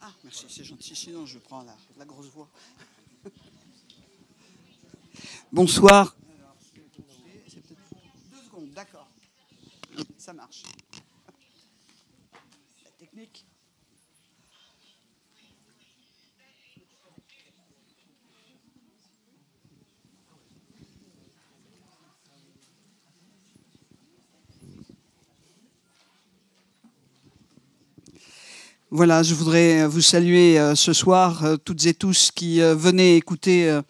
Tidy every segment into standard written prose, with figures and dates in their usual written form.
Ah, merci, c'est gentil. Sinon, je prends la grosse voix. Bonsoir. C'est peut-être 2 secondes, d'accord. Ça marche. La technique. Voilà, je voudrais vous saluer ce soir, toutes et tous qui venez écouter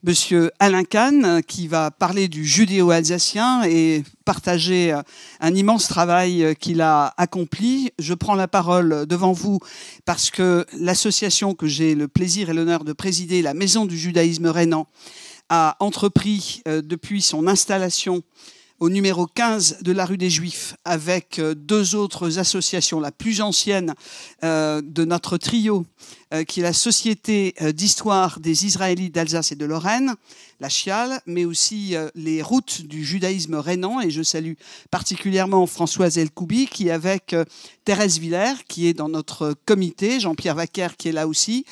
Monsieur Alain Kahn, qui va parler du judéo-alsacien et partager un immense travail qu'il a accompli. Je prends la parole devant vous parce que l'association que j'ai le plaisir et l'honneur de présider, la Maison du judaïsme rhénan, a entrepris depuis son installation au numéro 15 de la rue des Juifs, avec 2 autres associations, la plus ancienne de notre trio, qui est la Société d'histoire des Israélites d'Alsace et de Lorraine, la CHIAL, mais aussi les routes du judaïsme rhénan, et je salue particulièrement Françoise Elkoubi, qui avec Thérèse Villers, qui est dans notre comité, Jean-Pierre Vaquer, qui est là aussi,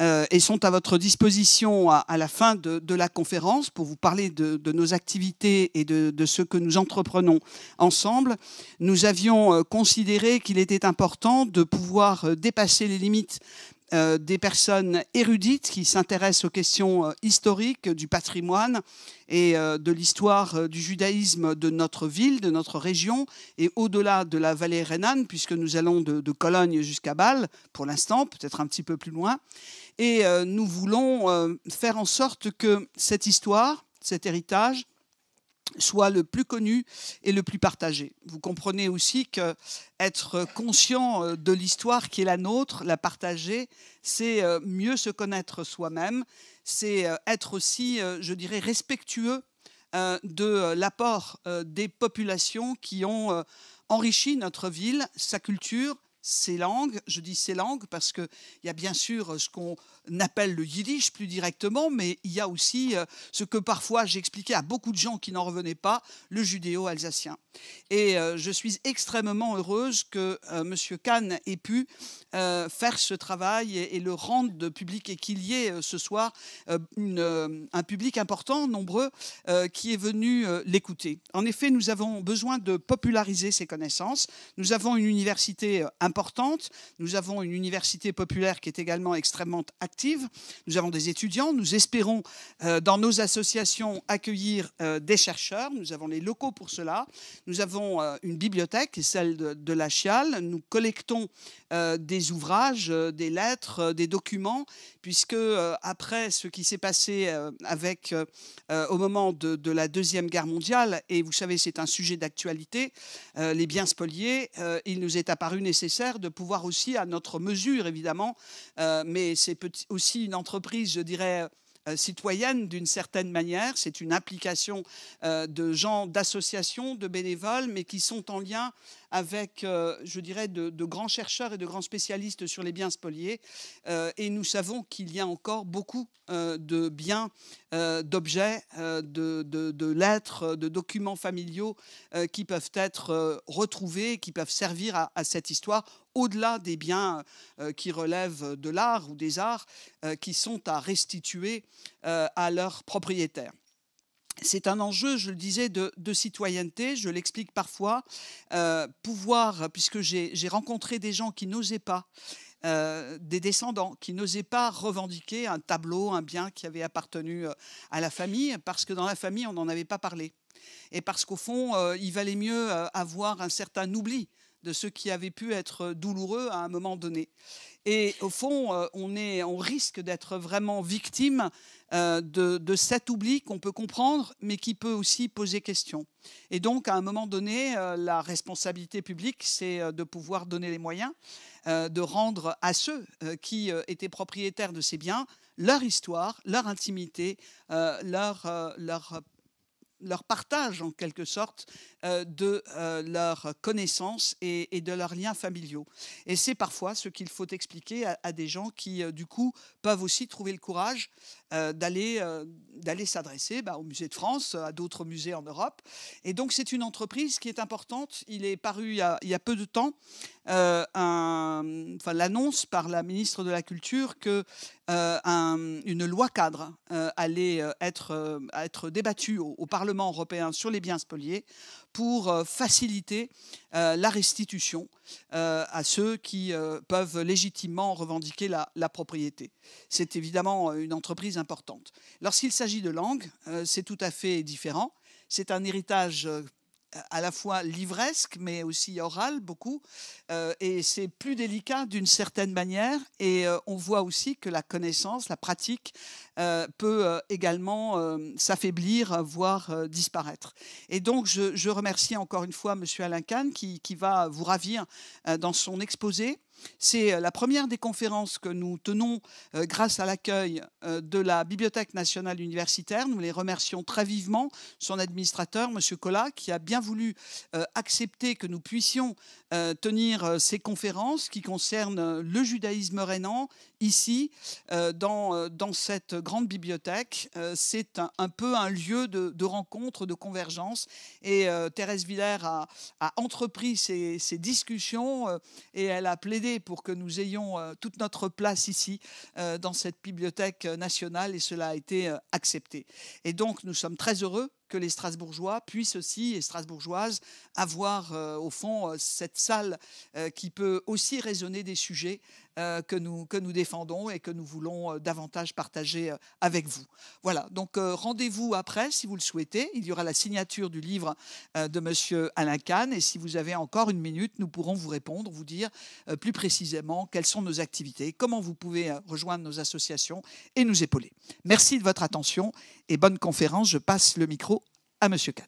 et sont à votre disposition à la fin de la conférence pour vous parler de nos activités et de ce que nous entreprenons ensemble. Nous avions considéré qu'il était important de pouvoir dépasser les limites des personnes érudites qui s'intéressent aux questions historiques, du patrimoine et de l'histoire du judaïsme de notre ville, de notre région, et au-delà de la vallée rhénane, puisque nous allons de Cologne jusqu'à Bâle, pour l'instant, peut-être un petit peu plus loin. Et nous voulons faire en sorte que cette histoire, cet héritage, soit le plus connu et le plus partagé. Vous comprenez aussi qu'être conscient de l'histoire qui est la nôtre, la partager, c'est mieux se connaître soi-même, c'est être aussi, je dirais, respectueux de l'apport des populations qui ont enrichi notre ville, sa culture, ses langues. Je dis ses langues parce qu'il y a bien sûr ce qu'on appelle le yiddish plus directement, mais il y a aussi ce que parfois j'expliquais à beaucoup de gens qui n'en revenaient pas, le judéo-alsacien. Et je suis extrêmement heureuse que M. Kahn ait pu faire ce travail et le rendre public, et qu'il y ait ce soir un public important, nombreux, qui est venu l'écouter. En effet, nous avons besoin de populariser ces connaissances. Nous avons une université importante, nous avons une université populaire qui est également extrêmement active, nous avons des étudiants, nous espérons dans nos associations accueillir des chercheurs, nous avons les locaux pour cela, nous avons une bibliothèque, celle de la CHIAL, nous collectons des ouvrages, des lettres, des documents, puisque après ce qui s'est passé au moment de la Deuxième Guerre mondiale, et vous savez c'est un sujet d'actualité, les biens spoliés, il nous est apparu nécessaire de pouvoir aussi, à notre mesure évidemment, mais c'est aussi une entreprise, je dirais, citoyenne d'une certaine manière, c'est une implication de gens, d'associations, de bénévoles, mais qui sont en lien avec, je dirais, de grands chercheurs et de grands spécialistes sur les biens spoliés. Et nous savons qu'il y a encore beaucoup de biens, d'objets, de lettres, de documents familiaux qui peuvent être retrouvés, qui peuvent servir à cette histoire, au-delà des biens qui relèvent de l'art ou des arts, qui sont à restituer à leurs propriétaires. C'est un enjeu, je le disais, de citoyenneté. Je l'explique parfois. Puisque j'ai rencontré des gens qui n'osaient pas, des descendants qui n'osaient pas revendiquer un tableau, un bien qui avait appartenu à la famille, parce que dans la famille, on n'en avait pas parlé. Et parce qu'au fond, il valait mieux avoir un certain oubli de ce qui avait pu être douloureux à un moment donné. Et au fond, on risque d'être vraiment victime de cet oubli qu'on peut comprendre, mais qui peut aussi poser question. Et donc, à un moment donné, la responsabilité publique, c'est de pouvoir donner les moyens de rendre à ceux qui étaient propriétaires de ces biens leur histoire, leur intimité, leur partage en quelque sorte de leurs connaissances et de leurs liens familiaux. Et c'est parfois ce qu'il faut expliquer à des gens qui, du coup, peuvent aussi trouver le courage d'aller s'adresser au Musée de France, à d'autres musées en Europe. Et donc c'est une entreprise qui est importante. Il est paru il y a peu de temps l'annonce par la ministre de la Culture que une loi cadre allait être débattue au Parlement européen sur les biens spoliés pour faciliter la restitution à ceux qui peuvent légitimement revendiquer la propriété. C'est évidemment une entreprise importante. Lorsqu'il s'agit de langue, c'est tout à fait différent. C'est un héritage à la fois livresque, mais aussi oral, beaucoup. Et c'est plus délicat d'une certaine manière. Et on voit aussi que la connaissance, la pratique, peut également s'affaiblir, voire disparaître. Et donc, je remercie encore une fois M. Alain Kahn qui va vous ravir dans son exposé. C'est la première des conférences que nous tenons grâce à l'accueil de la Bibliothèque nationale universitaire. Nous les remercions très vivement, son administrateur, M. Collat, qui a bien voulu accepter que nous puissions tenir ces conférences qui concernent le judaïsme rhénan, ici, dans cette grande bibliothèque. C'est un peu un lieu de rencontre, de convergence. Et Thérèse Villers a entrepris ces discussions et elle a plaidé pour que nous ayons toute notre place ici dans cette bibliothèque nationale et cela a été accepté. Et donc nous sommes très heureux que les Strasbourgeois puissent aussi, et Strasbourgeoises, avoir au fond cette salle qui peut aussi raisonner des sujets que nous défendons et que nous voulons davantage partager avec vous. Voilà, donc rendez-vous après si vous le souhaitez. Il y aura la signature du livre de M. Alain Kahn et si vous avez encore une minute, nous pourrons vous répondre, vous dire plus précisément quelles sont nos activités, comment vous pouvez rejoindre nos associations et nous épauler. Merci de votre attention et bonne conférence. Je passe le micro à M. Kahn.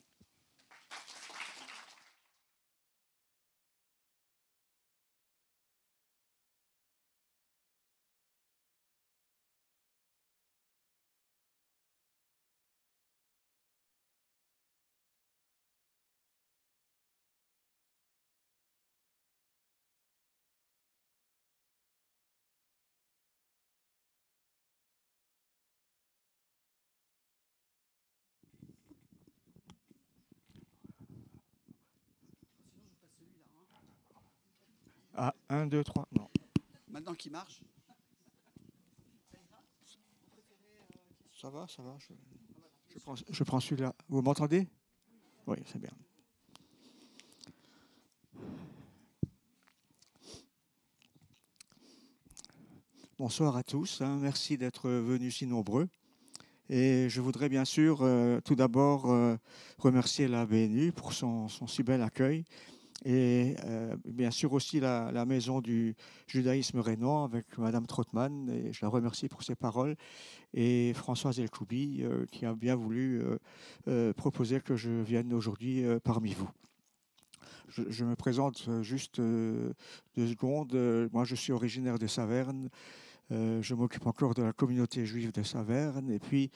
Ah, 1, 2, 3, non. Maintenant qu'il marche. Ça va. Je prends celui-là. Vous m'entendez? Oui, c'est bien. Bonsoir à tous. Merci d'être venus si nombreux. Et je voudrais bien sûr tout d'abord remercier la BNU pour son si bel accueil. Et bien sûr aussi la maison du judaïsme rhénan avec Madame Trottmann, et je la remercie pour ses paroles, et Françoise Elkoubi qui a bien voulu proposer que je vienne aujourd'hui parmi vous. Je me présente juste 2 secondes. Moi, je suis originaire de Saverne. Je m'occupe encore de la communauté juive de Saverne et puis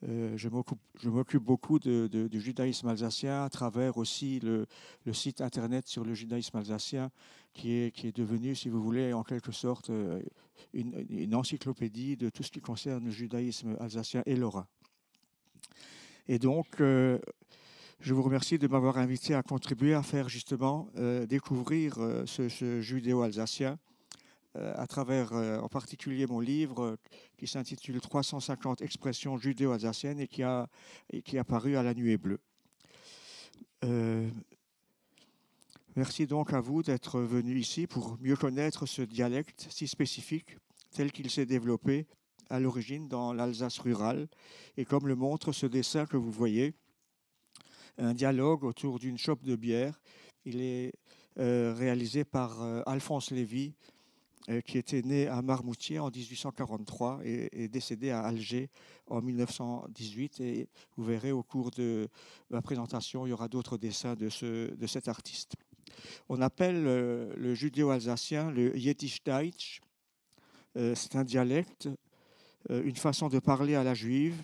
je m'occupe beaucoup du judaïsme alsacien à travers aussi le site internet sur le judaïsme alsacien qui est devenu, si vous voulez, en quelque sorte une encyclopédie de tout ce qui concerne le judaïsme alsacien et lorrain. Et donc, je vous remercie de m'avoir invité à contribuer à faire justement découvrir ce judéo-alsacien à travers en particulier mon livre qui s'intitule 350 expressions judéo-alsaciennes et qui est paru à la Nuée Bleue. Merci donc à vous d'être venu ici pour mieux connaître ce dialecte si spécifique tel qu'il s'est développé à l'origine dans l'Alsace rurale et comme le montre ce dessin que vous voyez, un dialogue autour d'une chope de bière. Il est réalisé par Alphonse Lévy, qui était né à Marmoutier en 1843 et décédé à Alger en 1918. Et vous verrez au cours de la présentation, il y aura d'autres dessins de cet artiste. On appelle le judéo-alsacien le Jiddisch-Deutsch. C'est un dialecte, une façon de parler à la juive,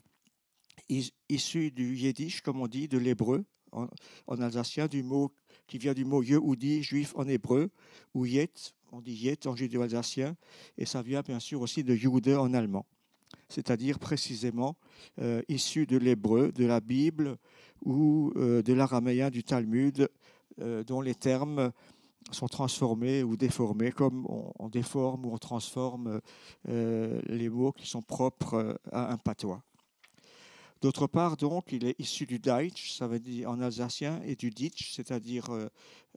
issu du yiddish, comme on dit, de l'hébreu, en alsacien, qui vient du mot Yehudi, juif en hébreu, ou Yet, on dit Yet en judéo-alsacien, et ça vient bien sûr aussi de Jude en allemand, c'est-à-dire précisément issu de l'hébreu, de la Bible ou de l'araméen du Talmud, dont les termes sont transformés ou déformés, comme on déforme ou on transforme les mots qui sont propres à un patois. D'autre part, donc, il est issu du Deutsch, ça veut dire en alsacien, et du Ditsch, c'est-à-dire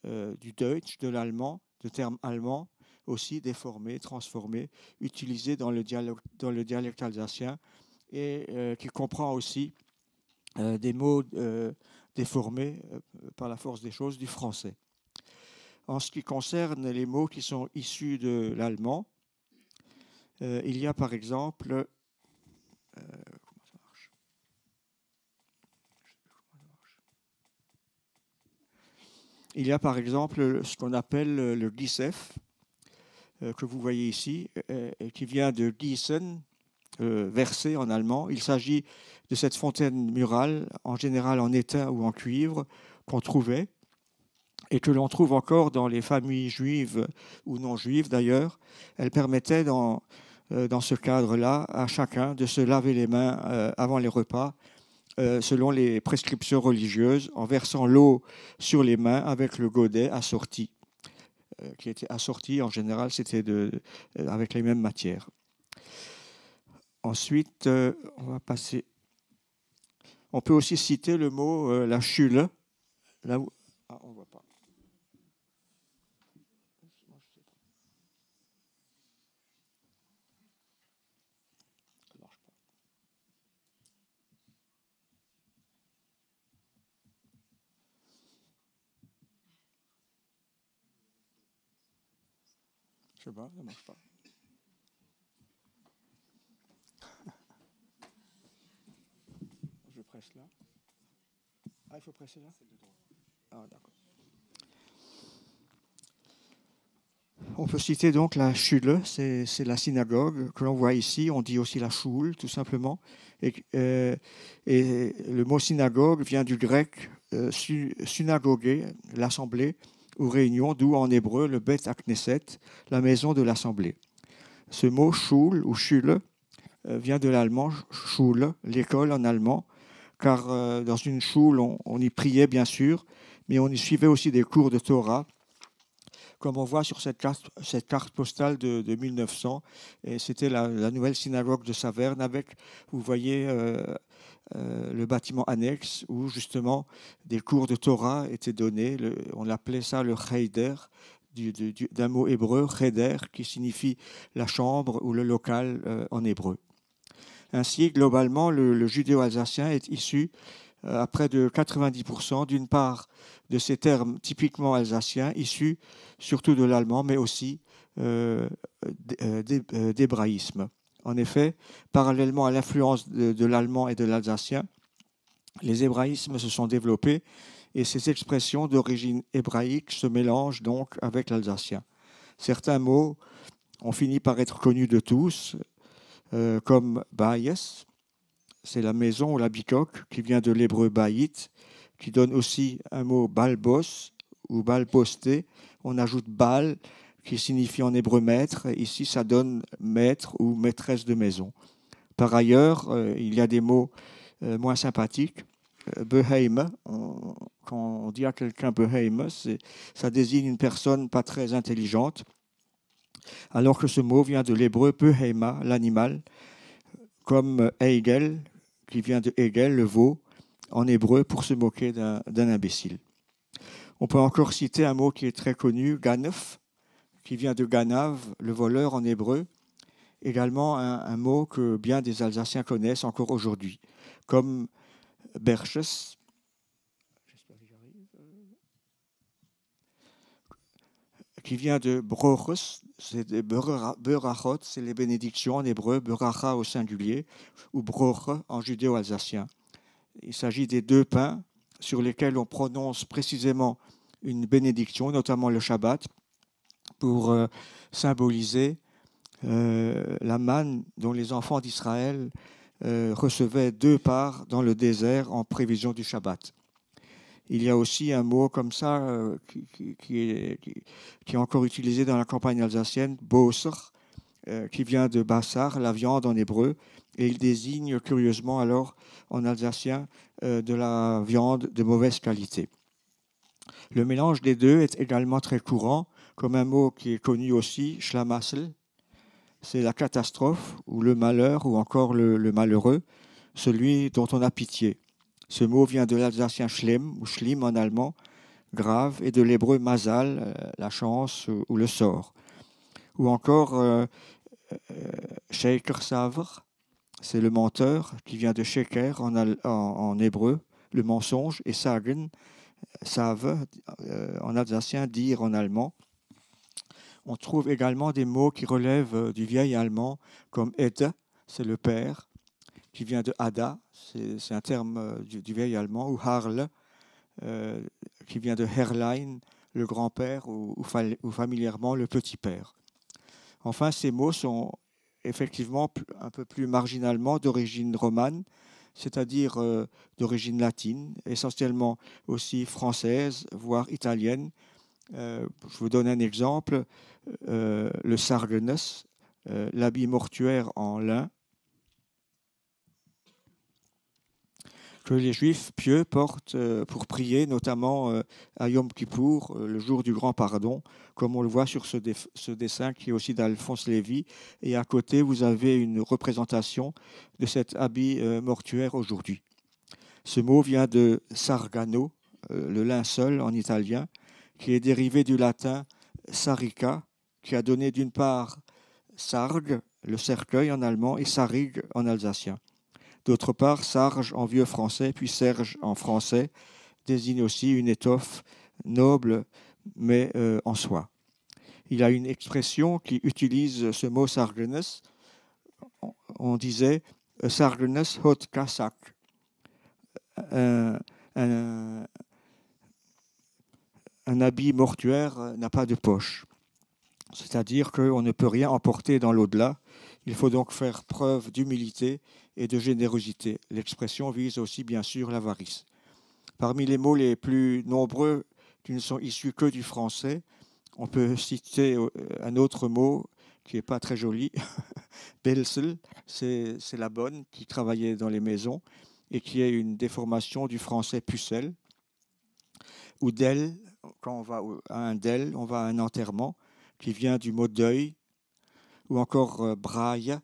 du Deutsch, de l'allemand, de termes allemands, aussi déformés, transformés, utilisés dans le dialecte alsacien, et qui comprend aussi des mots déformés par la force des choses du français. En ce qui concerne les mots qui sont issus de l'allemand, il y a par exemple ce qu'on appelle le Gissef, que vous voyez ici, qui vient de Gießen, verser en allemand. Il s'agit de cette fontaine murale, en général en étain ou en cuivre, qu'on trouvait et que l'on trouve encore dans les familles juives ou non juives d'ailleurs. Elle permettait dans ce cadre-là à chacun de se laver les mains avant les repas, selon les prescriptions religieuses, en versant l'eau sur les mains avec le godet assorti, qui était assorti en général, c'était avec les mêmes matières. Ensuite, on va passer. On peut aussi citer le mot la Schule. Là où... Ah, on ne voit pas. Je sais pas, ça ne marche pas. Je presse là. Ah, il faut presser là? Ah, d'accord. On peut citer donc la Schule, c'est la synagogue que l'on voit ici. On dit aussi la Schule, tout simplement. Et le mot synagogue vient du grec synagogé, l'assemblée ou réunion, d'où en hébreu le Bet Knesset, la maison de l'assemblée. Ce mot Schule ou Schule vient de l'allemand Schule, l'école en allemand, car dans une Schule, on y priait bien sûr, mais on y suivait aussi des cours de Torah, comme on voit sur cette carte postale de 1900. Et c'était la nouvelle synagogue de Saverne avec, vous voyez, le bâtiment annexe où justement des cours de Torah étaient donnés. On appelait ça le Cheder, d'un mot hébreu, Cheder, qui signifie la chambre ou le local en hébreu. Ainsi, globalement, le judéo-alsacien est issu à près de 90%, d'une part, de ces termes typiquement alsaciens, issus surtout de l'allemand, mais aussi d'hébraïsme. En effet, parallèlement à l'influence de l'allemand et de l'alsacien, les hébraïsmes se sont développés et ces expressions d'origine hébraïque se mélangent donc avec l'alsacien. Certains mots ont fini par être connus de tous, comme Bayes, c'est la maison ou la bicoque, qui vient de l'hébreu bayit, qui donne aussi un mot balbos ou balposté. On ajoute bal, qui signifie en hébreu maître. Ici, ça donne maître ou maîtresse de maison. Par ailleurs, il y a des mots moins sympathiques. Beheim, quand on dit à quelqu'un beheim, ça désigne une personne pas très intelligente, alors que ce mot vient de l'hébreu beheima, l'animal, comme Eigel, qui vient de Hegel, le veau, en hébreu, pour se moquer d'un imbécile. On peut encore citer un mot qui est très connu, ganef, qui vient de ganav, le voleur en hébreu, également un mot que bien des Alsaciens connaissent encore aujourd'hui, comme berches, qui vient de broches, c'est des berachot, c'est les bénédictions en hébreu, beracha au singulier, ou broche en judéo-alsacien. Il s'agit des deux pains sur lesquels on prononce précisément une bénédiction, notamment le Shabbat, pour symboliser la manne dont les enfants d'Israël recevaient 2 parts dans le désert en prévision du Shabbat. Il y a aussi un mot comme ça qui est encore utilisé dans la campagne alsacienne, bosser, qui vient de bassar, la viande en hébreu, et il désigne curieusement alors en alsacien de la viande de mauvaise qualité. Le mélange des deux est également très courant, comme un mot qui est connu aussi, Schlamassel. C'est la catastrophe ou le malheur ou encore le malheureux, celui dont on a pitié. Ce mot vient de l'alsacien Schlimm ou Schlimm en allemand, grave, et de l'hébreu Mazal, la chance ou le sort. Ou encore Sheker Savr, c'est le menteur qui vient de Sheker en hébreu, le mensonge, et Sagen, Save, en alsacien, dire en allemand. On trouve également des mots qui relèvent du vieil allemand, comme Ede, c'est le père, qui vient de Ada, c'est un terme du vieil allemand, ou Harle, qui vient de Herrlein, le grand-père, ou familièrement le petit-père. Enfin, ces mots sont effectivement un peu plus marginalement d'origine romane, c'est-à-dire d'origine latine, essentiellement aussi française, voire italienne. Je vous donne un exemple, le sargenes, l'habit mortuaire en lin, que les Juifs pieux portent pour prier, notamment à Yom Kippour, le jour du grand pardon, comme on le voit sur ce dessin qui est aussi d'Alphonse Lévy. Et à côté, vous avez une représentation de cet habit mortuaire aujourd'hui. Ce mot vient de sargano, le linceul en italien, qui est dérivé du latin sarica, qui a donné d'une part sarg, le cercueil en allemand, et sarig en alsacien. D'autre part, sarge en vieux français, puis serge en français, désigne aussi une étoffe noble, mais en soie. Il y a une expression qui utilise ce mot sargenes. On disait sargenes hot kasak. Un habit mortuaire n'a pas de poche. C'est-à-dire qu'on ne peut rien emporter dans l'au-delà. Il faut donc faire preuve d'humilité et de générosité. L'expression vise aussi bien sûr l'avarice. Parmi les mots les plus nombreux qui ne sont issus que du français, on peut citer un autre mot qui n'est pas très joli, Belsel, c'est la bonne qui travaillait dans les maisons et qui est une déformation du français pucelle. Ou del, quand on va à un del, on va à un enterrement, qui vient du mot deuil, ou encore braille,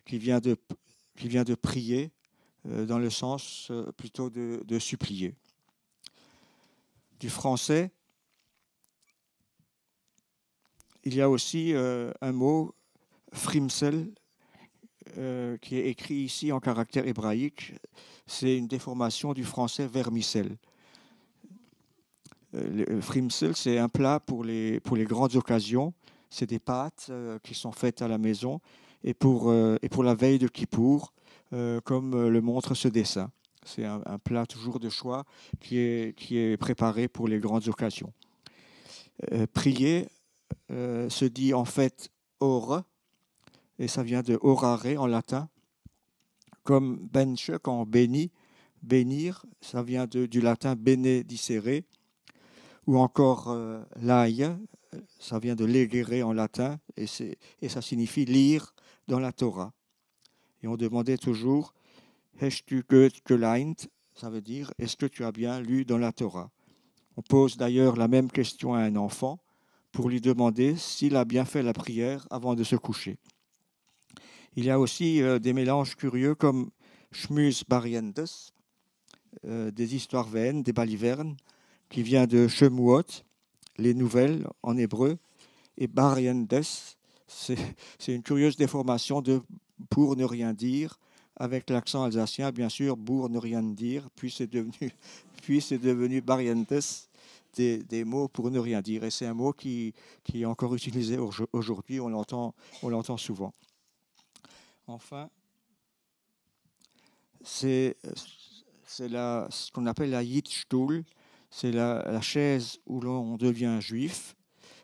qui vient de prier, dans le sens plutôt de supplier. Du français, il y a aussi un mot, frimsel, qui est écrit ici en caractère hébraïque. C'est une déformation du français vermicelle. Le frimsel, c'est un plat pour les grandes occasions. C'est des pâtes qui sont faites à la maison et pour la veille de Kippour, comme le montre ce dessin. C'est un plat toujours de choix qui est préparé pour les grandes occasions. Prier se dit en fait ore, et ça vient de orare en latin, comme benche quand on bénit, bénir, ça vient du latin benedicere, ou encore l'aïe, ça vient de legere en latin, et ça signifie lire dans la Torah. Et on demandait toujours Hast du gut geleint, ça veut dire est-ce que tu as bien lu dans la Torah. On pose d'ailleurs la même question à un enfant pour lui demander s'il a bien fait la prière avant de se coucher. Il y a aussi des mélanges curieux comme Schmus Bariendes, des histoires vaines, des balivernes, qui vient de Shemuot, les nouvelles en hébreu, et Bariendes, c'est une curieuse déformation de pour ne rien dire, avec l'accent alsacien, bien sûr, pour ne rien dire, puis c'est devenu Bariendes, des mots pour ne rien dire. Et c'est un mot qui est encore utilisé aujourd'hui, on l'entend souvent. Enfin, c'est ce qu'on appelle la Yitzstuhl, c'est la chaise où l'on devient juif.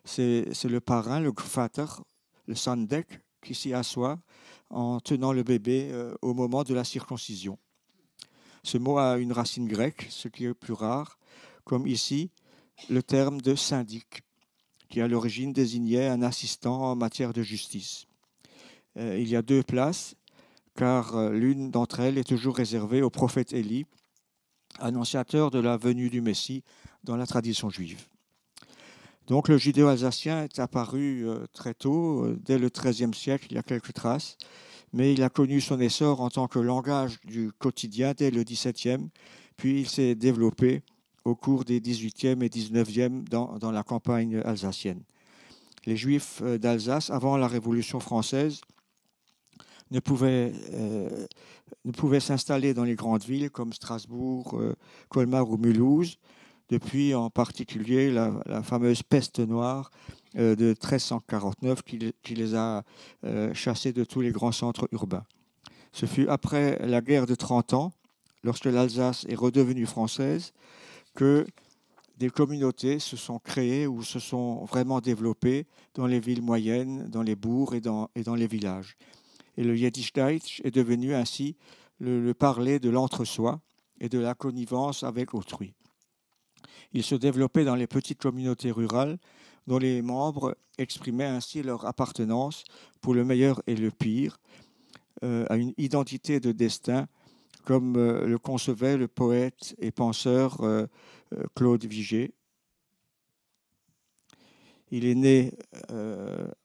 C'est le parrain, le Gvater, le Sandek, qui s'y assoit en tenant le bébé au moment de la circoncision. Ce mot a une racine grecque, ce qui est plus rare, comme ici le terme de syndic, qui à l'origine désignait un assistant en matière de justice. Il y a deux places, car l'une d'entre elles est toujours réservée au prophète Élie, annonciateur de la venue du Messie dans la tradition juive. Donc le judéo-alsacien est apparu très tôt, dès le XIIIe siècle, il y a quelques traces, mais il a connu son essor en tant que langage du quotidien dès le XVIIe, puis il s'est développé au cours des XVIIIe et XIXe dans la campagne alsacienne. Les Juifs d'Alsace, avant la Révolution française, ne pouvaient s'installer dans les grandes villes comme Strasbourg, Colmar ou Mulhouse, depuis en particulier la fameuse peste noire de 1349 qui les a chassés de tous les grands centres urbains. Ce fut après la guerre de 30 ans, lorsque l'Alsace est redevenue française, que des communautés se sont créées ou se sont vraiment développées dans les villes moyennes, dans les bourgs et dans les villages. Et le Jiddischdeutsch est devenu ainsi le parler de l'entre-soi et de la connivence avec autrui. Il se développait dans les petites communautés rurales dont les membres exprimaient ainsi leur appartenance, pour le meilleur et le pire, à une identité de destin, comme le concevait le poète et penseur Claude Vigée. Il est né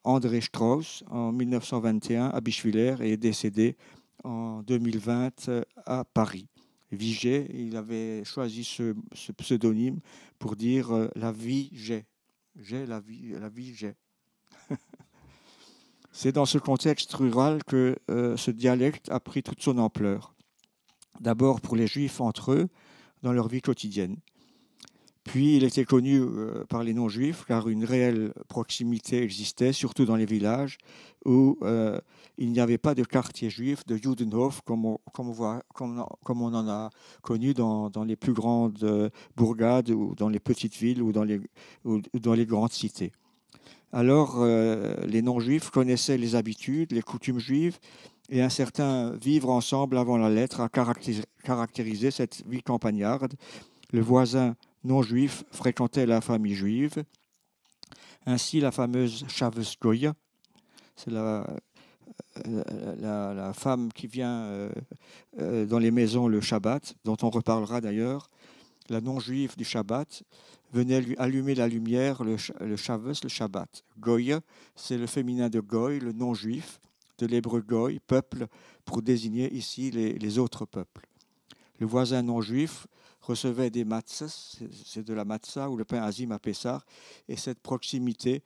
André Strauss en 1921 à Bischwiller et est décédé en 2020 à Paris. Vigée, il avait choisi ce pseudonyme pour dire la vie j'ai. J'ai la vie j'ai. C'est dans ce contexte rural que ce dialecte a pris toute son ampleur. D'abord pour les Juifs entre eux, dans leur vie quotidienne. Puis il était connu par les non-juifs car une réelle proximité existait, surtout dans les villages où il n'y avait pas de quartier juif, de Judenhof, comme on en a connu dans les plus grandes bourgades ou dans les petites villes ou dans les grandes cités. Alors les non-juifs connaissaient les habitudes, les coutumes juives, et un certain vivre ensemble avant la lettre a caractérisé cette vie campagnarde. Le voisin non-juif fréquentait la famille juive. Ainsi, la fameuse Shavuos-Goya, c'est la femme qui vient dans les maisons le Shabbat, dont on reparlera d'ailleurs, la non-juive du Shabbat, venait lui allumer la lumière, le Shavuos, le Shabbat. Goya, c'est le féminin de Goy, le non-juif, de l'hébreu Goy, peuple, pour désigner ici les autres peuples. Le voisin non-juif recevait des matzahs, c'est de la matzah ou le pain azim à Pessah, et cette proximité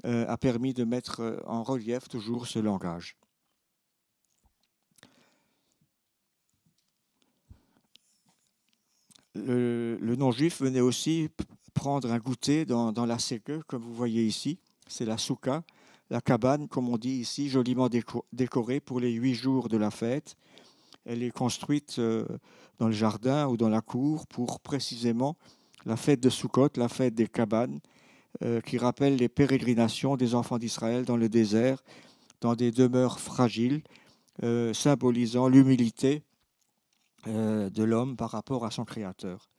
a permis de mettre en relief toujours ce langage. Le non-juif venait aussi prendre un goûter dans la seke, comme vous voyez ici, c'est la souka, la cabane, comme on dit ici, joliment décorée pour les 8 jours de la fête. Elle est construite dans le jardin ou dans la cour pour précisément la fête de Sukkot, la fête des cabanes, qui rappelle les pérégrinations des enfants d'Israël dans le désert, dans des demeures fragiles, symbolisant l'humilité de l'homme par rapport à son Créateur.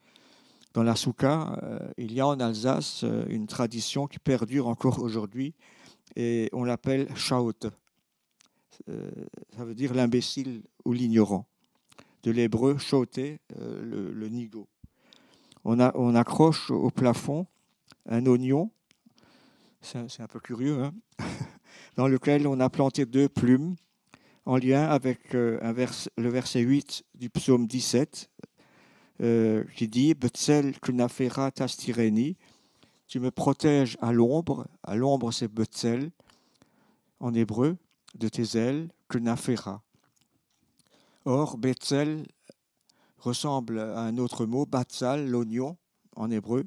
Dans la Souka, il y a en Alsace une tradition qui perdure encore aujourd'hui et on l'appelle Shaot. Ça veut dire l'imbécile ou l'ignorant. De l'hébreu shoté, le nigo. On accroche au plafond un oignon, c'est un peu curieux, hein, dans lequel on a planté 2 plumes en lien avec le verset 8 du psaume 17 qui dit « Betzel kunafera tastireni » tu me protèges à l'ombre c'est Betzel en hébreu, de tes ailes, kunafera. Or, Betzel ressemble à un autre mot, batzal, l'oignon, en hébreu,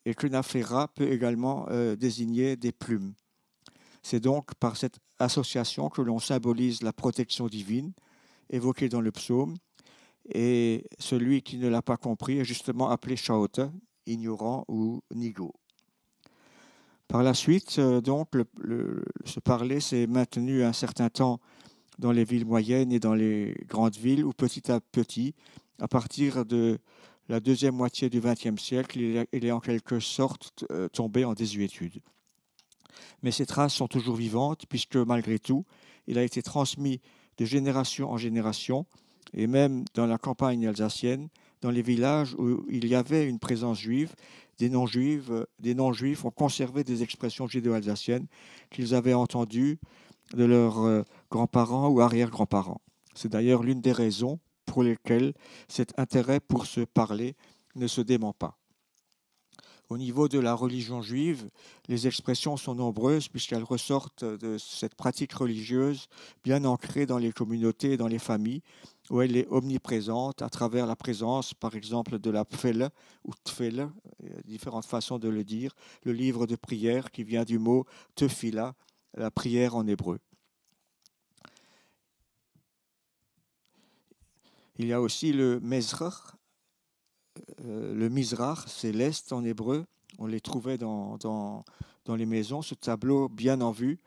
et kunafera peut également désigner des plumes. C'est donc par cette association que l'on symbolise la protection divine évoquée dans le psaume, et celui qui ne l'a pas compris est justement appelé shaota, ignorant ou nigo. Par la suite, donc, ce parler s'est maintenu un certain temps dans les villes moyennes et dans les grandes villes, où petit à petit, à partir de la deuxième moitié du XXe siècle, il est en quelque sorte tombé en désuétude. Mais ces traces sont toujours vivantes, puisque malgré tout, il a été transmis de génération en génération, et même dans la campagne alsacienne, dans les villages où il y avait une présence juive, des non-juifs ont conservé des expressions judéo-alsaciennes qu'ils avaient entendues de leurs grands-parents ou arrière-grands-parents. C'est d'ailleurs l'une des raisons pour lesquelles cet intérêt pour se parler ne se dément pas. Au niveau de la religion juive, les expressions sont nombreuses puisqu'elles ressortent de cette pratique religieuse bien ancrée dans les communautés et dans les familles, où elle est omniprésente à travers la présence, par exemple, de la pfelle ou tfele, différentes façons de le dire, le livre de prière qui vient du mot tefila, la prière en hébreu. Il y a aussi le mezrach. Le Mizrach, c'est l'Est en hébreu. On les trouvait dans les maisons, ce tableau bien en vue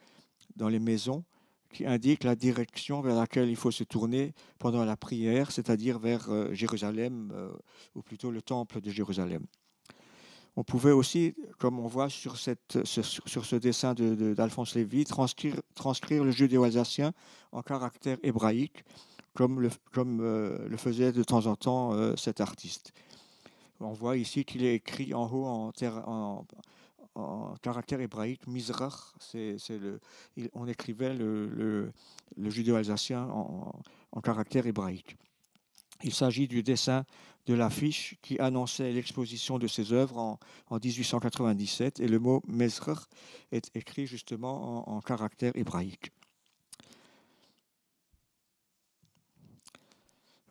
dans les maisons qui indique la direction vers laquelle il faut se tourner pendant la prière, c'est-à-dire vers Jérusalem, ou plutôt le temple de Jérusalem. On pouvait aussi, comme on voit sur ce dessin d'Alphonse Lévy, transcrire le judéo-alsacien en caractère hébraïque, comme le faisait de temps en temps cet artiste. On voit ici qu'il est écrit en haut en caractère hébraïque, Mizrach, on écrivait le judéo-alsacien en caractère hébraïque. Il s'agit du dessin de l'affiche qui annonçait l'exposition de ses œuvres en 1897 et le mot Mizrach est écrit justement en caractère hébraïque.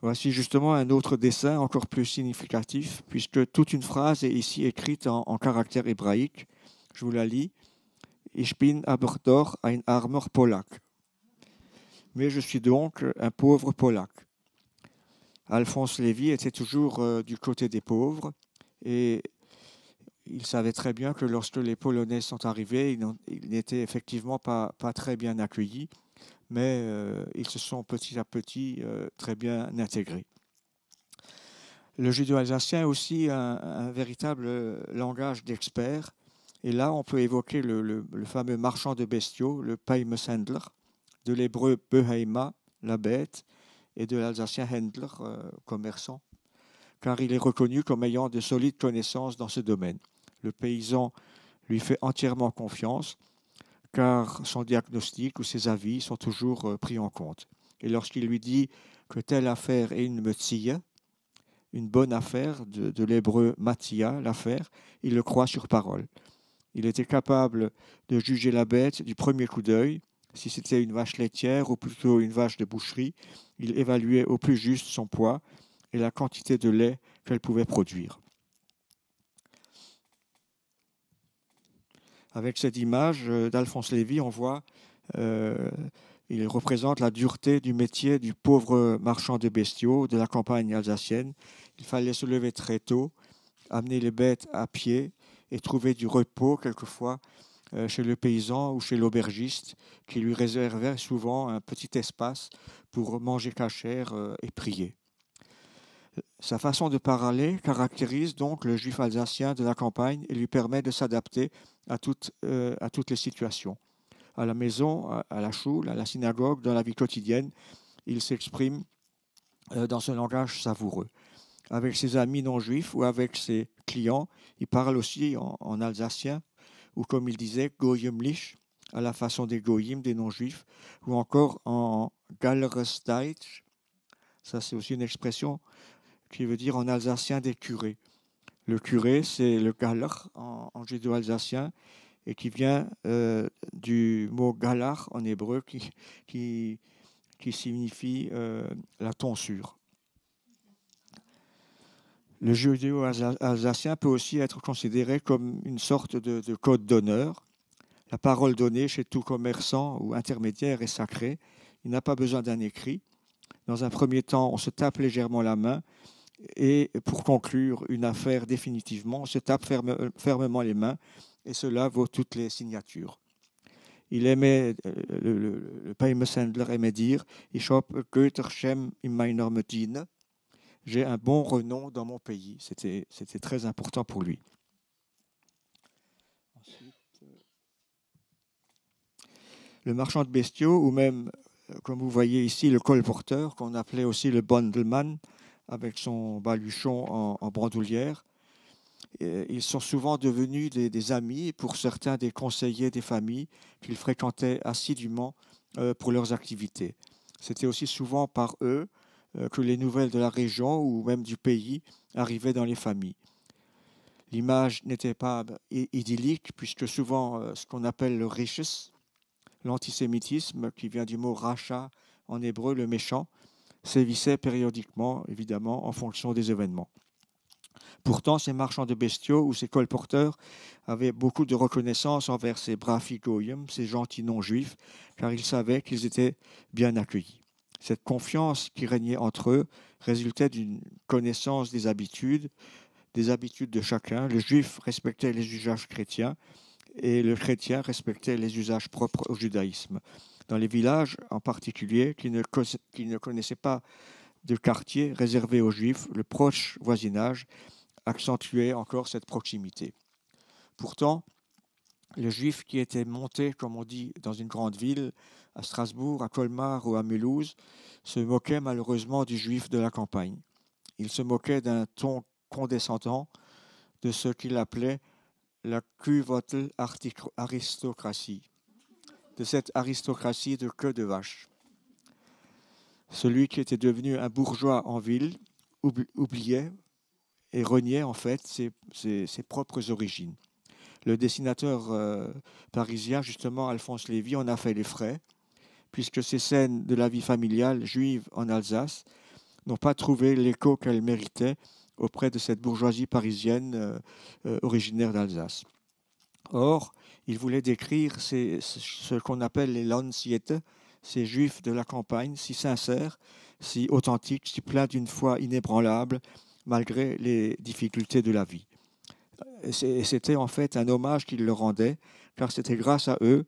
Voici justement un autre dessin encore plus significatif, puisque toute une phrase est ici écrite en caractère hébraïque. Je vous la lis. Ich bin aber doch ein armer Polak. Mais je suis donc un pauvre Polac. Alphonse Lévy était toujours du côté des pauvres et il savait très bien que lorsque les Polonais sont arrivés, ils n'étaient effectivement pas très bien accueillis, mais ils se sont petit à petit très bien intégrés. Le judéo-alsacien est aussi un véritable langage d'experts, et là on peut évoquer le fameux marchand de bestiaux, le Peimeshendler, de l'hébreu Beheima, la bête, et de l'alsacien Händler, commerçant, car il est reconnu comme ayant de solides connaissances dans ce domaine. Le paysan lui fait entièrement confiance, car son diagnostic ou ses avis sont toujours pris en compte. Et lorsqu'il lui dit que telle affaire est une metzia, une bonne affaire, de l'hébreu matia, l'affaire, il le croit sur parole. Il était capable de juger la bête du premier coup d'œil. Si c'était une vache laitière ou plutôt une vache de boucherie, il évaluait au plus juste son poids et la quantité de lait qu'elle pouvait produire. Avec cette image d'Alphonse Lévy, on voit, il représente la dureté du métier du pauvre marchand de bestiaux de la campagne alsacienne. Il fallait se lever très tôt, amener les bêtes à pied et trouver du repos quelquefois chez le paysan ou chez l'aubergiste qui lui réservait souvent un petit espace pour manger cachère et prier. Sa façon de parler caractérise donc le juif alsacien de la campagne et lui permet de s'adapter à toutes les situations. À la maison, à la choule, à la synagogue, dans la vie quotidienne, il s'exprime dans ce langage savoureux. Avec ses amis non-juifs ou avec ses clients, il parle aussi en alsacien, ou comme il disait, goyimlich, à la façon des goyim, des non-juifs, ou encore en galleresteitsch. Ça, c'est aussi une expression qui veut dire en alsacien des curés. Le curé, c'est le galler en judéo-alsacien et qui vient du mot galar en hébreu qui signifie la tonsure. Le judéo-alsacien peut aussi être considéré comme une sorte de code d'honneur. La parole donnée chez tout commerçant ou intermédiaire est sacrée. Il n'a pas besoin d'un écrit. Dans un premier temps, on se tape légèrement la main et pour conclure une affaire définitivement, on se tape fermement les mains et cela vaut toutes les signatures. Il aimait, le Peimeshendler aimait dire « Ich hab Götter Shem in meiner Medine » j'ai un bon renom dans mon pays. C'était très important pour lui. Ensuite, le marchand de bestiaux, ou même, comme vous voyez ici, le colporteur, qu'on appelait aussi le Bondelmann, avec son baluchon en bandoulière. Ils sont souvent devenus des amis, pour certains des conseillers des familles qu'ils fréquentaient assidûment pour leurs activités. C'était aussi souvent par eux que les nouvelles de la région ou même du pays arrivaient dans les familles. L'image n'était pas idyllique, puisque souvent ce qu'on appelle le riches, l'antisémitisme, qui vient du mot racha en hébreu, le méchant, sévissait périodiquement, évidemment, en fonction des événements. Pourtant, ces marchands de bestiaux ou ces colporteurs avaient beaucoup de reconnaissance envers ces bravi goyim, ces gentils non-juifs, car ils savaient qu'ils étaient bien accueillis. Cette confiance qui régnait entre eux résultait d'une connaissance des habitudes de chacun. Le juif respectait les usages chrétiens et le chrétien respectait les usages propres au judaïsme. Dans les villages en particulier, qui ne connaissaient pas de quartier réservé aux juifs, le proche voisinage accentuait encore cette proximité. Pourtant, le juif qui était monté, comme on dit, dans une grande ville, à Strasbourg, à Colmar ou à Mulhouse, se moquait malheureusement du juif de la campagne. Il se moquait d'un ton condescendant de ce qu'il appelait la Kuhvottel aristocratie, de cette aristocratie de queue de vache. Celui qui était devenu un bourgeois en ville oubliait et reniait en fait ses propres origines. Le dessinateur parisien, justement, Alphonse Lévy, en a fait les frais, puisque ces scènes de la vie familiale juive en Alsace n'ont pas trouvé l'écho qu'elles méritaient auprès de cette bourgeoisie parisienne originaire d'Alsace. Or, il voulait décrire ce qu'on appelle les Landsiete, ces juifs de la campagne, si sincères, si authentiques, si pleins d'une foi inébranlable, malgré les difficultés de la vie. Et c'était en fait un hommage qu'il leur rendait, car c'était grâce à eux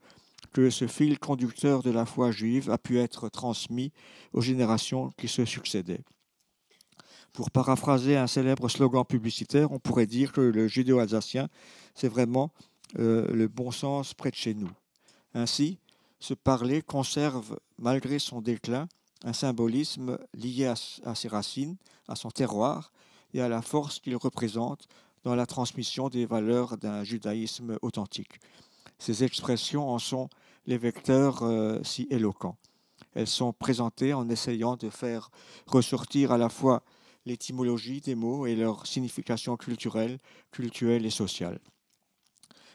que ce fil conducteur de la foi juive a pu être transmis aux générations qui se succédaient. Pour paraphraser un célèbre slogan publicitaire, on pourrait dire que le judéo-alsacien, c'est vraiment le bon sens près de chez nous. Ainsi, ce parler conserve, malgré son déclin, un symbolisme lié à ses racines, à son terroir et à la force qu'il représente dans la transmission des valeurs d'un judaïsme authentique. Ces expressions en sont les vecteurs si éloquents. Elles sont présentées en essayant de faire ressortir à la fois l'étymologie des mots et leur signification culturelle et sociale.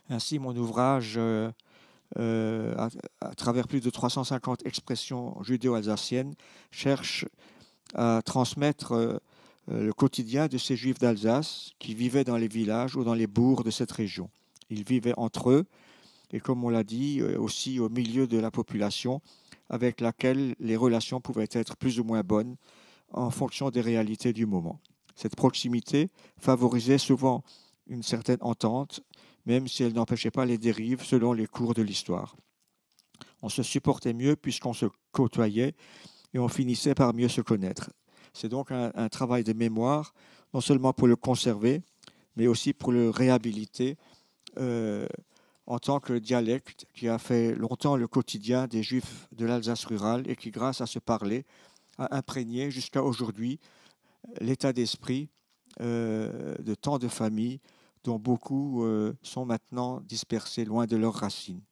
Ainsi, mon ouvrage, à travers plus de 350 expressions judéo-alsaciennes, cherche à transmettre le quotidien de ces Juifs d'Alsace qui vivaient dans les villages ou dans les bourgs de cette région. Ils vivaient entre eux et, comme on l'a dit, aussi au milieu de la population avec laquelle les relations pouvaient être plus ou moins bonnes en fonction des réalités du moment. Cette proximité favorisait souvent une certaine entente, même si elle n'empêchait pas les dérives selon les cours de l'histoire. On se supportait mieux puisqu'on se côtoyait et on finissait par mieux se connaître. C'est donc un travail de mémoire, non seulement pour le conserver, mais aussi pour le réhabiliter en tant que dialecte qui a fait longtemps le quotidien des Juifs de l'Alsace rurale et qui, grâce à ce parler, a imprégné jusqu'à aujourd'hui l'état d'esprit de tant de familles dont beaucoup sont maintenant dispersés loin de leurs racines.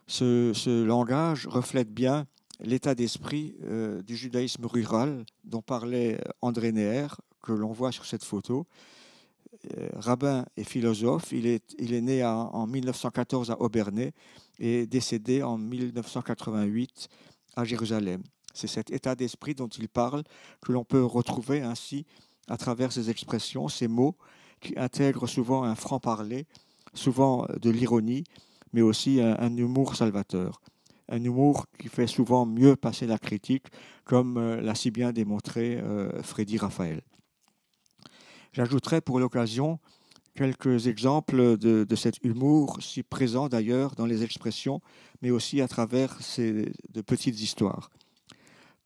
Ce langage reflète bien l'état d'esprit du judaïsme rural dont parlait André Neher, que l'on voit sur cette photo. Rabbin et philosophe, il est né en 1914 à Obernai et décédé en 1988 à Jérusalem. C'est cet état d'esprit dont il parle que l'on peut retrouver ainsi à travers ces expressions, ces mots qui intègrent souvent un franc-parler, souvent de l'ironie, mais aussi un humour salvateur. Un humour qui fait souvent mieux passer la critique, comme l'a si bien démontré Freddy Raphaël. J'ajouterai pour l'occasion quelques exemples de cet humour, si présent d'ailleurs dans les expressions, mais aussi à travers de petites histoires.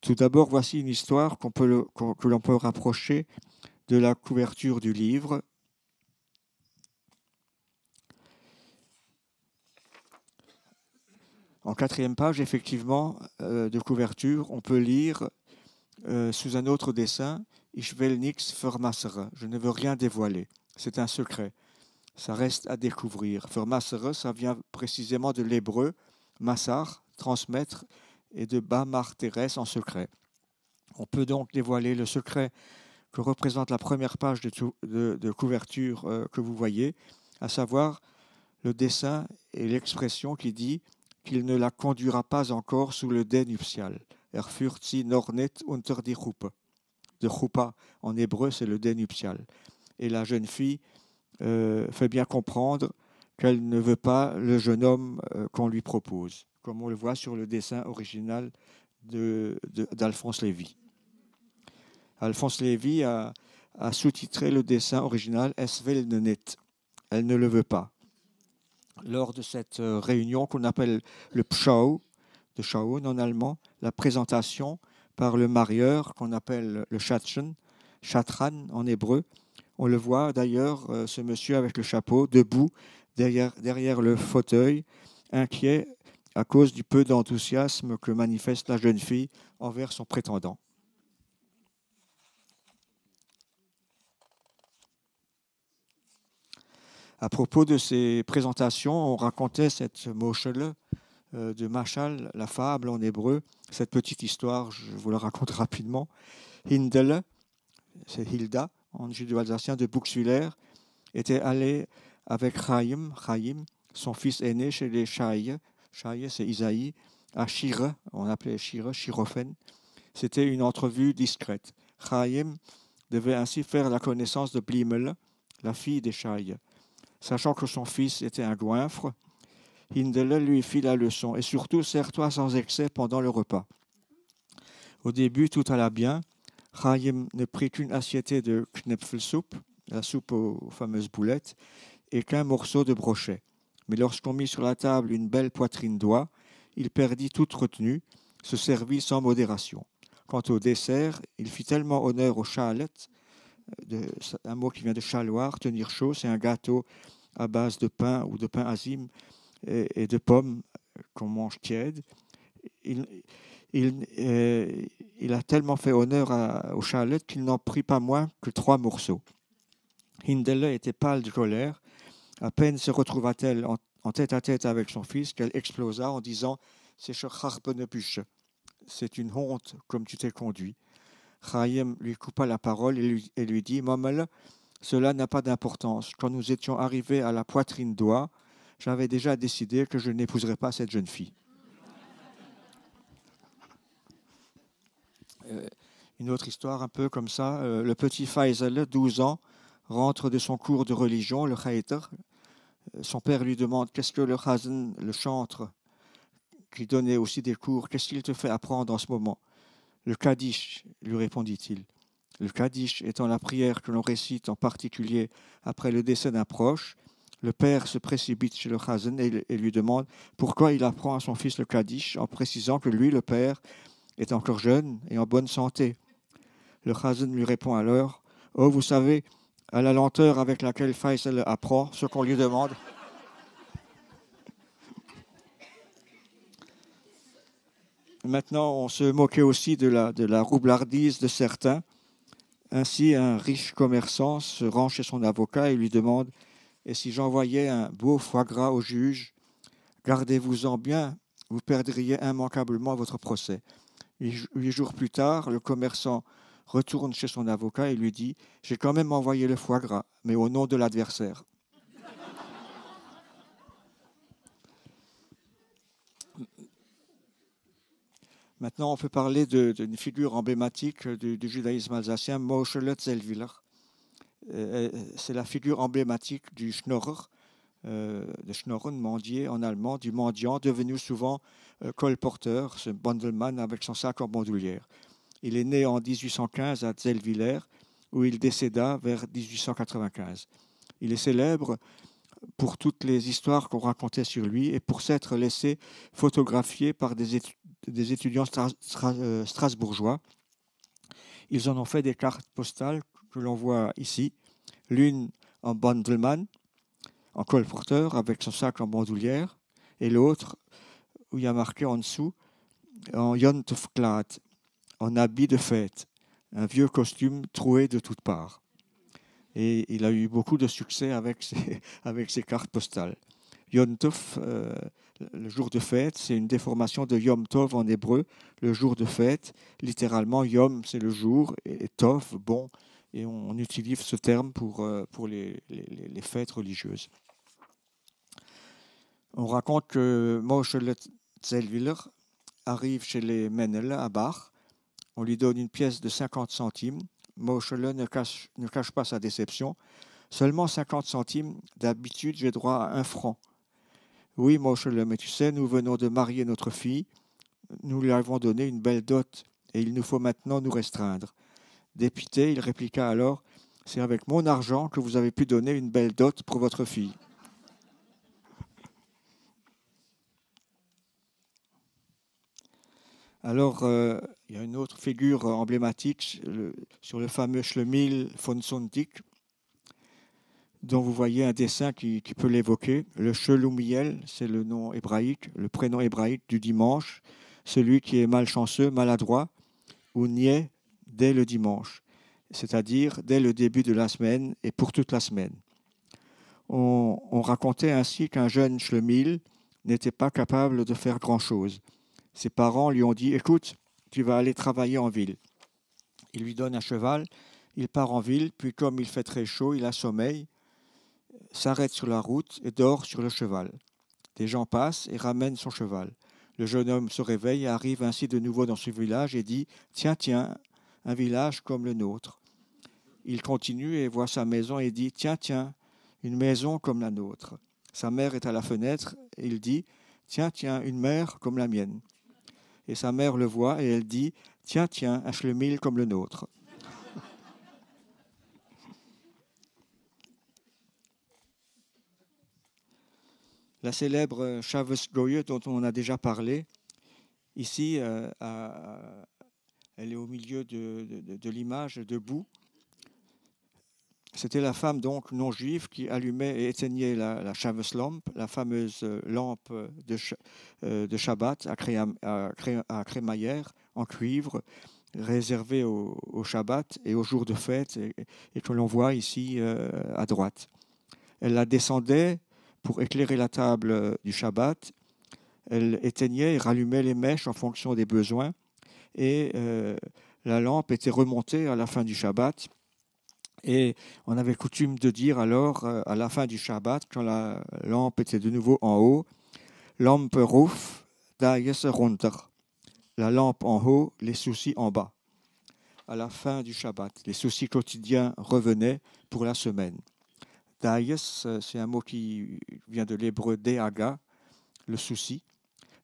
Tout d'abord, voici une histoire que l'on peut rapprocher de la couverture du livre. En 4e page, effectivement, de couverture, on peut lire sous un autre dessin « Ich will nichts vermassere ». Je ne veux rien dévoiler. C'est un secret. Ça reste à découvrir. Vermassere, ça vient précisément de l'hébreu « massar », transmettre, et de « bamar teres » en secret. On peut donc dévoiler le secret que représente la première page de couverture que vous voyez, à savoir le dessin et l'expression qui dit qu'il ne la conduira pas encore sous le dais nuptial. Er führt sie noch nicht unter die Chuppe. De choupa en hébreu, c'est le dais nuptial. Et la jeune fille fait bien comprendre qu'elle ne veut pas le jeune homme qu'on lui propose, comme on le voit sur le dessin original d'Alphonse Lévy. Alphonse Lévy a sous-titré le dessin original « Es will nicht ». Elle ne le veut pas. Lors de cette réunion qu'on appelle le Pschau, de Schauen en allemand, la présentation par le marieur qu'on appelle le Schatchen, Chatran en hébreu. On le voit d'ailleurs, ce monsieur avec le chapeau, debout derrière le fauteuil, inquiet à cause du peu d'enthousiasme que manifeste la jeune fille envers son prétendant. À propos de ces présentations, on racontait cette Moshele de Machal, la fable en hébreu, cette petite histoire, je vous la raconte rapidement. Hindele, c'est Hilda, en judéo-alsacien de Buxwiller, était allée avec Chaim, son fils aîné, chez les Shaï, c'est Isaïe, à Shire, on appelait Shire, Shirofen. C'était une entrevue discrète. Chaim devait ainsi faire la connaissance de Blimel, la fille des Shaï. Sachant que son fils était un goinfre, Hindele lui fit la leçon. Et surtout, sers-toi sans excès pendant le repas. Au début, tout alla bien. Chaim ne prit qu'une assiette de Knepfelsuppe, la soupe aux fameuses boulettes, et qu'un morceau de brochet. Mais lorsqu'on mit sur la table une belle poitrine d'oie, il perdit toute retenue, se servit sans modération. Quant au dessert, il fit tellement honneur aux chalettes, un mot qui vient de chaloir, tenir chaud, c'est un gâteau à base de pain ou de pain azime et de pommes qu'on mange tiède. Il a tellement fait honneur aux chalettes qu'il n'en prit pas moins que 3 morceaux. Hindele était pâle de colère. À peine se retrouva-t-elle en tête-à-tête avec son fils qu'elle explosa en disant « C'est une honte comme tu t'es conduit ». Chaim lui coupa la parole et lui dit « Mamel, cela n'a pas d'importance. Quand nous étions arrivés à la poitrine d'oie, j'avais déjà décidé que je n'épouserais pas cette jeune fille. » Une autre histoire un peu comme ça. Le petit Faisal, 12 ans, rentre de son cours de religion, le Khaïter. Son père lui demande « Qu'est-ce que le Chazen, le chantre, qui donnait aussi des cours, qu'est-ce qu'il te fait apprendre en ce moment ?» « Le Kaddish, lui répondit-il. Le Kaddish étant la prière que l'on récite en particulier après le décès d'un proche, le père se précipite chez le Chazen et lui demande pourquoi il apprend à son fils le Kaddish en précisant que lui, le père, est encore jeune et en bonne santé. Le Chazen lui répond alors « Oh, vous savez, à la lenteur avec laquelle Faisal apprend ce qu'on lui demande. » Maintenant, on se moquait aussi de la roublardise de certains. Ainsi, un riche commerçant se rend chez son avocat et lui demande « Et si j'envoyais un beau foie gras au juge, gardez-vous-en bien, vous perdriez immanquablement votre procès. » 8 jours plus tard, le commerçant retourne chez son avocat et lui dit « J'ai quand même envoyé le foie gras, mais au nom de l'adversaire. » Maintenant, on peut parler d'une figure emblématique du judaïsme alsacien, Moshele Zellweger. C'est la figure emblématique du Schnorrer, de Schnorren, mendier en allemand, du mendiant, devenu souvent colporteur, ce Bandelmann avec son sac en bandoulière. Il est né en 1815 à Zellweger, où il décéda vers 1895. Il est célèbre pour toutes les histoires qu'on racontait sur lui et pour s'être laissé photographier par des étudiants strasbourgeois. Ils en ont fait des cartes postales que l'on voit ici, l'une en Bandelmann, en colporteur avec son sac en bandoulière, et l'autre où il y a marqué en dessous, en Yom Tov Klad, en habit de fête, un vieux costume troué de toutes parts. Et il a eu beaucoup de succès avec ses cartes postales. Yom Tov, le jour de fête, c'est une déformation de Yom Tov en hébreu, le jour de fête. Littéralement, Yom, c'est le jour, et Tov, bon. Et on utilise ce terme pour les fêtes religieuses. On raconte que Moshe Zellweger arrive chez les Mennel à Bach. On lui donne une pièce de 50 centimes. Moshe ne cache pas sa déception. Seulement 50 centimes, d'habitude j'ai droit à 1 franc. Oui, Moshe, mais tu sais, nous venons de marier notre fille. Nous lui avons donné une belle dot et il nous faut maintenant nous restreindre. Dépité, il répliqua alors, c'est avec mon argent que vous avez pu donner une belle dot pour votre fille. Alors, il y a une autre figure emblématique sur le fameux Schlemiel von Sonntag, dont vous voyez un dessin qui peut l'évoquer. Le Shelumiel, c'est le nom hébraïque, le prénom hébraïque du dimanche, celui qui est malchanceux, maladroit, ou niais dès le dimanche, c'est-à-dire dès le début de la semaine et pour toute la semaine. On racontait ainsi qu'un jeune Schlemiel n'était pas capable de faire grand-chose. Ses parents lui ont dit « Écoute, tu vas aller travailler en ville ». Il lui donne un cheval, il part en ville, puis comme il fait très chaud, il a sommeil, s'arrête sur la route et dort sur le cheval. Des gens passent et ramènent son cheval. Le jeune homme se réveille et arrive ainsi de nouveau dans ce village et dit « Tiens, un village comme le nôtre ». Il continue et voit sa maison et dit « Tiens, une maison comme la nôtre ». Sa mère est à la fenêtre et il dit « Tiens, une mère comme la mienne ». Et sa mère le voit et elle dit « Tiens, un Schlemiel comme le nôtre ». La célèbre Shavuos dont on a déjà parlé, ici, elle est au milieu de l'image, debout. C'était la femme donc non juive qui allumait et éteignait la Shavuos lampe, la fameuse lampe de Shabbat à crémaillère en cuivre, réservée au Shabbat et aux jours de fête et que l'on voit ici à droite. Elle la descendait pour éclairer la table du Shabbat. Elle éteignait et rallumait les mèches en fonction des besoins et la lampe était remontée à la fin du Shabbat. Et on avait coutume de dire alors, à la fin du Shabbat, quand la lampe était de nouveau en haut, « Lampe ruf, da yes runter ». La lampe en haut, les soucis en bas. À la fin du Shabbat, les soucis quotidiens revenaient pour la semaine. Dayes, c'est un mot qui vient de l'hébreu dehaga, le souci.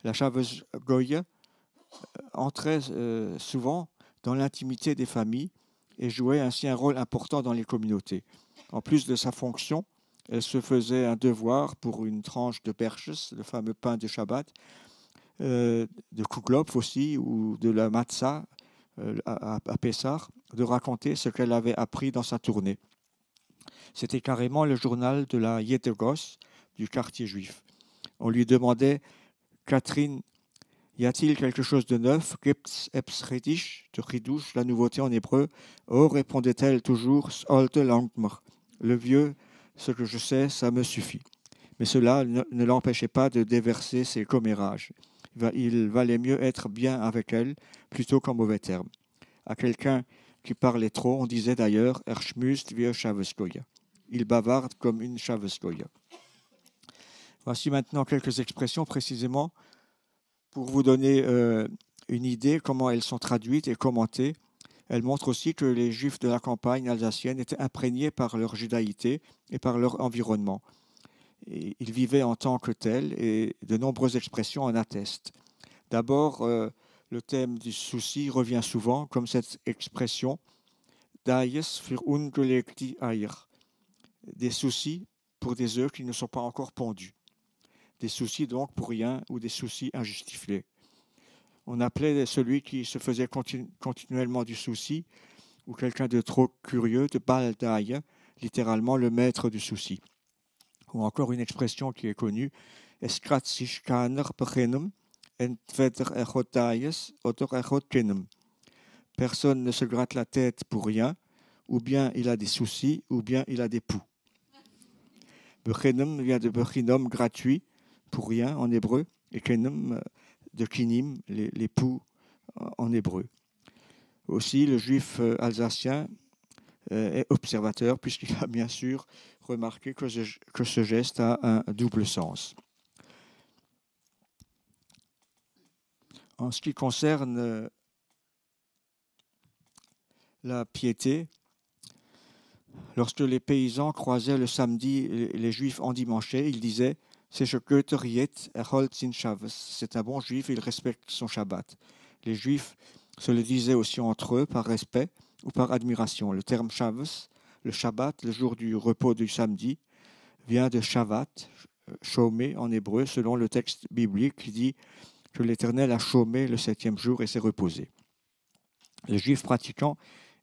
La Shavuos Goya entrait souvent dans l'intimité des familles et jouait ainsi un rôle important dans les communautés. En plus de sa fonction, elle se faisait un devoir pour une tranche de berches, le fameux pain de Shabbat, de Kuklop aussi, ou de la matzah à Pessah, de raconter ce qu'elle avait appris dans sa tournée. C'était carrément le journal de la Yettegos, du quartier juif. On lui demandait « Catherine, y a-t-il quelque chose de neuf? Gibt's etwas Chiddush, de Chiddush, la nouveauté en hébreu. Oh, répondait-elle toujours, Alte langt mir. Le vieux, ce que je sais, ça me suffit. Mais cela ne l'empêchait pas de déverser ses commérages. Il valait mieux être bien avec elle plutôt qu'en mauvais termes. À quelqu'un qui parlait trop, on disait d'ailleurs schmust wie Shavuos Goya. Il bavarde comme une Shavuos Goya. Voici maintenant quelques expressions précisément pour vous donner une idée comment elles sont traduites et commentées. Elles montrent aussi que les Juifs de la campagne alsacienne étaient imprégnés par leur judaïté et par leur environnement. Et ils vivaient en tant que tels et de nombreuses expressions en attestent. D'abord, le thème du souci revient souvent, comme cette expression « Dayes für ungelegte Eier », des soucis pour des œufs qui ne sont pas encore pondus. Des soucis donc pour rien ou des soucis injustifiés. On appelait celui qui se faisait continuellement du souci ou quelqu'un de trop curieux de Baldai, littéralement le maître du souci. Ou encore une expression qui est connue, Eskratzishkaner Bechenum, Entweder hat Dies oder hat keinem. Personne ne se gratte la tête pour rien, ou bien il a des soucis, ou bien il a des poux. Bechenem vient de bechinom, gratuit, pour rien en hébreu, et kenem de kinim, les poux en hébreu. Aussi, le juif alsacien est observateur, puisqu'il a bien sûr remarqué que ce geste a un double sens. En ce qui concerne la piété, lorsque les paysans croisaient le samedi les juifs endimanchés, ils disaient « C'est un bon juif, il respecte son Shabbat ». Les juifs se le disaient aussi entre eux par respect ou par admiration. Le terme Shavuos, le Shabbat, le jour du repos du samedi, vient de Shavat, chômé en hébreu, selon le texte biblique qui dit que l'Éternel a chômé le 7e jour et s'est reposé. Les juifs pratiquants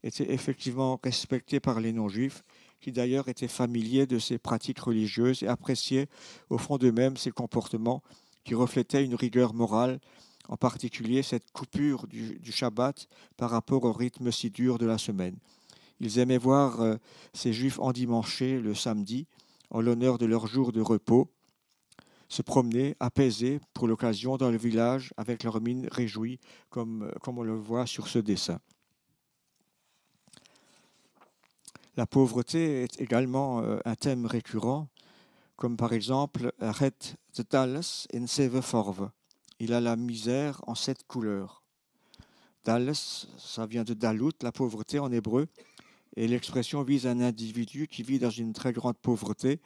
étaient effectivement respectés par les non-juifs, qui d'ailleurs étaient familiers de ces pratiques religieuses et appréciaient au fond d'eux-mêmes ces comportements qui reflétaient une rigueur morale, en particulier cette coupure du Shabbat par rapport au rythme si dur de la semaine. Ils aimaient voir ces juifs endimanchés le samedi, en l'honneur de leur jour de repos, se promener apaisés pour l'occasion dans le village avec leur mine réjouie, comme on le voit sur ce dessin. La pauvreté est également un thème récurrent, comme par exemple « Het de Dalles in zeven farven ». Il a la misère en 7 couleurs. Dalles, ça vient de Dalut, la pauvreté en hébreu, et l'expression vise un individu qui vit dans une très grande pauvreté,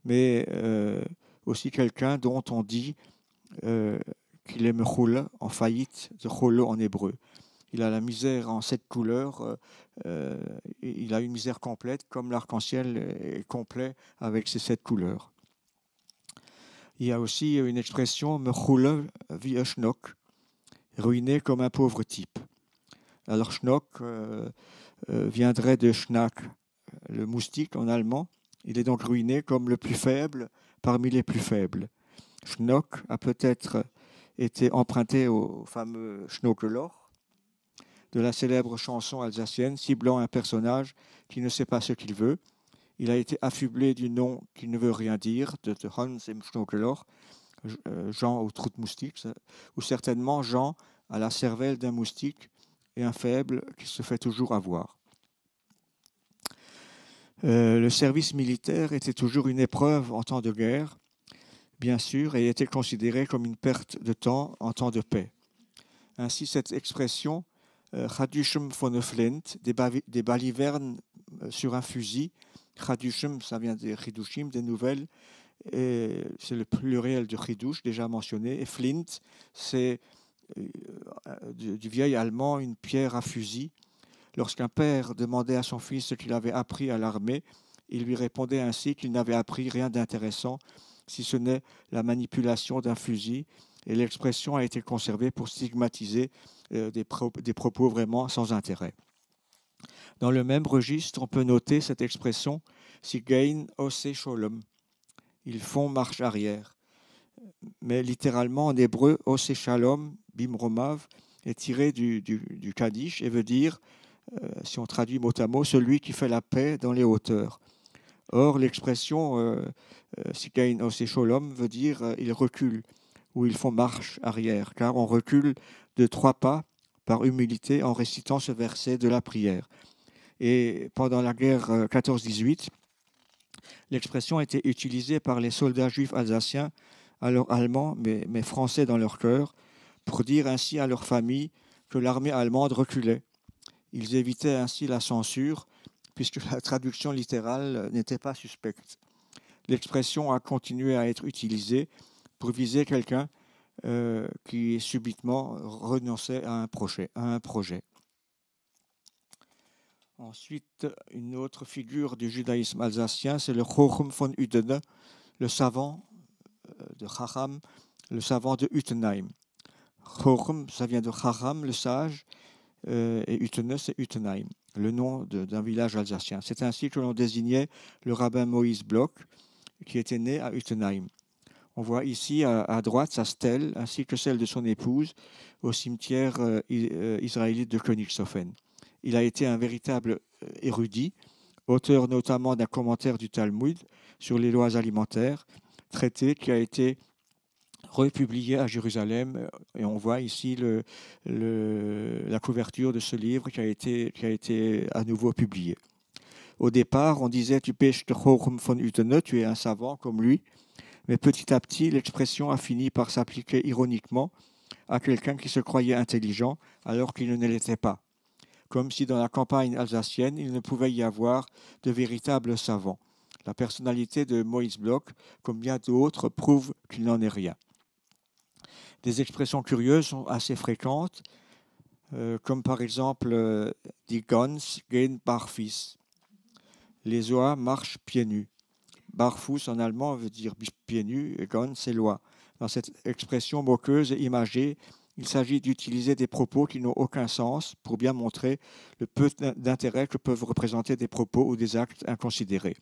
mais aussi quelqu'un dont on dit qu'il est mechoul, en faillite, de cholo en hébreu. Il a la misère en 7 couleurs, il a une misère complète, comme l'arc-en-ciel est complet avec ses 7 couleurs. Il y a aussi une expression mechoul wie un schnock, ruiné comme un pauvre type. Alors schnock viendrait de schnack, le moustique en allemand. Il est donc ruiné comme le plus faible parmi les plus faibles. Schnock a peut-être été emprunté au fameux Schnokeloch de la célèbre chanson alsacienne ciblant un personnage qui ne sait pas ce qu'il veut. Il a été affublé du nom qui ne veut rien dire, de Hans im Schnokeloch, Jean au trou de moustique, ou certainement Jean à la cervelle d'un moustique et un faible qui se fait toujours avoir. Le service militaire était toujours une épreuve en temps de guerre, bien sûr, et était considéré comme une perte de temps en temps de paix. Ainsi, cette expression Chadushum von Flint, des balivernes sur un fusil. Chadushum, ça vient des Chidushim, des nouvelles, et c'est le pluriel de Chidush, déjà mentionné. Et Flint, c'est du vieil allemand une pierre à fusil. Lorsqu'un père demandait à son fils ce qu'il avait appris à l'armée, il lui répondait ainsi qu'il n'avait appris rien d'intéressant, si ce n'est la manipulation d'un fusil, et l'expression a été conservée pour stigmatiser des propos vraiment sans intérêt. Dans le même registre, on peut noter cette expression « Sigein ose sholom ». Ils font marche arrière. Mais littéralement en hébreu, « ose shalom » bimromav est tiré du Kaddish et veut dire, si on traduit mot à mot, celui qui fait la paix dans les hauteurs. Or, l'expression « Sigein ose sholom » veut dire « ils reculent » ou « ils font marche arrière », car on recule de 3 pas par humilité en récitant ce verset de la prière. Et pendant la guerre 14-18, l'expression a été utilisée par les soldats juifs alsaciens, alors allemands, mais français dans leur cœur, pour dire ainsi à leur famille que l'armée allemande reculait. Ils évitaient ainsi la censure, puisque la traduction littérale n'était pas suspecte. L'expression a continué à être utilisée pour viser quelqu'un qui subitement renonçait à un projet. Ensuite, une autre figure du judaïsme alsacien, c'est le Chochem von Utenheim, le savant de Chacham, le savant de Utenheim. Chochem, ça vient de Chacham, le sage, et Utenheim, c'est Utenheim, le nom d'un village alsacien. C'est ainsi que l'on désignait le rabbin Moïse Bloch, qui était né à Utenheim. On voit ici à droite sa stèle ainsi que celle de son épouse au cimetière israélite de Königshofen. Il a été un véritable érudit, auteur notamment d'un commentaire du Talmud sur les lois alimentaires, traité qui a été republié à Jérusalem. Et on voit ici la couverture de ce livre qui a été à nouveau publié. Au départ, on disait « Tu pêches de Chochum von Utene », tu es un savant comme lui. Mais petit à petit, l'expression a fini par s'appliquer ironiquement à quelqu'un qui se croyait intelligent alors qu'il ne l'était pas. Comme si dans la campagne alsacienne, il ne pouvait y avoir de véritables savants. La personnalité de Moïse Bloch, comme bien d'autres, prouve qu'il n'en est rien. Des expressions curieuses sont assez fréquentes, comme par exemple « Die Gans gehen barfuß ». Les oies marchent pieds nus. Barfuß en allemand veut dire pieds nus et Gans c'est loi. Dans cette expression moqueuse et imagée, il s'agit d'utiliser des propos qui n'ont aucun sens pour bien montrer le peu d'intérêt que peuvent représenter des propos ou des actes inconsidérés.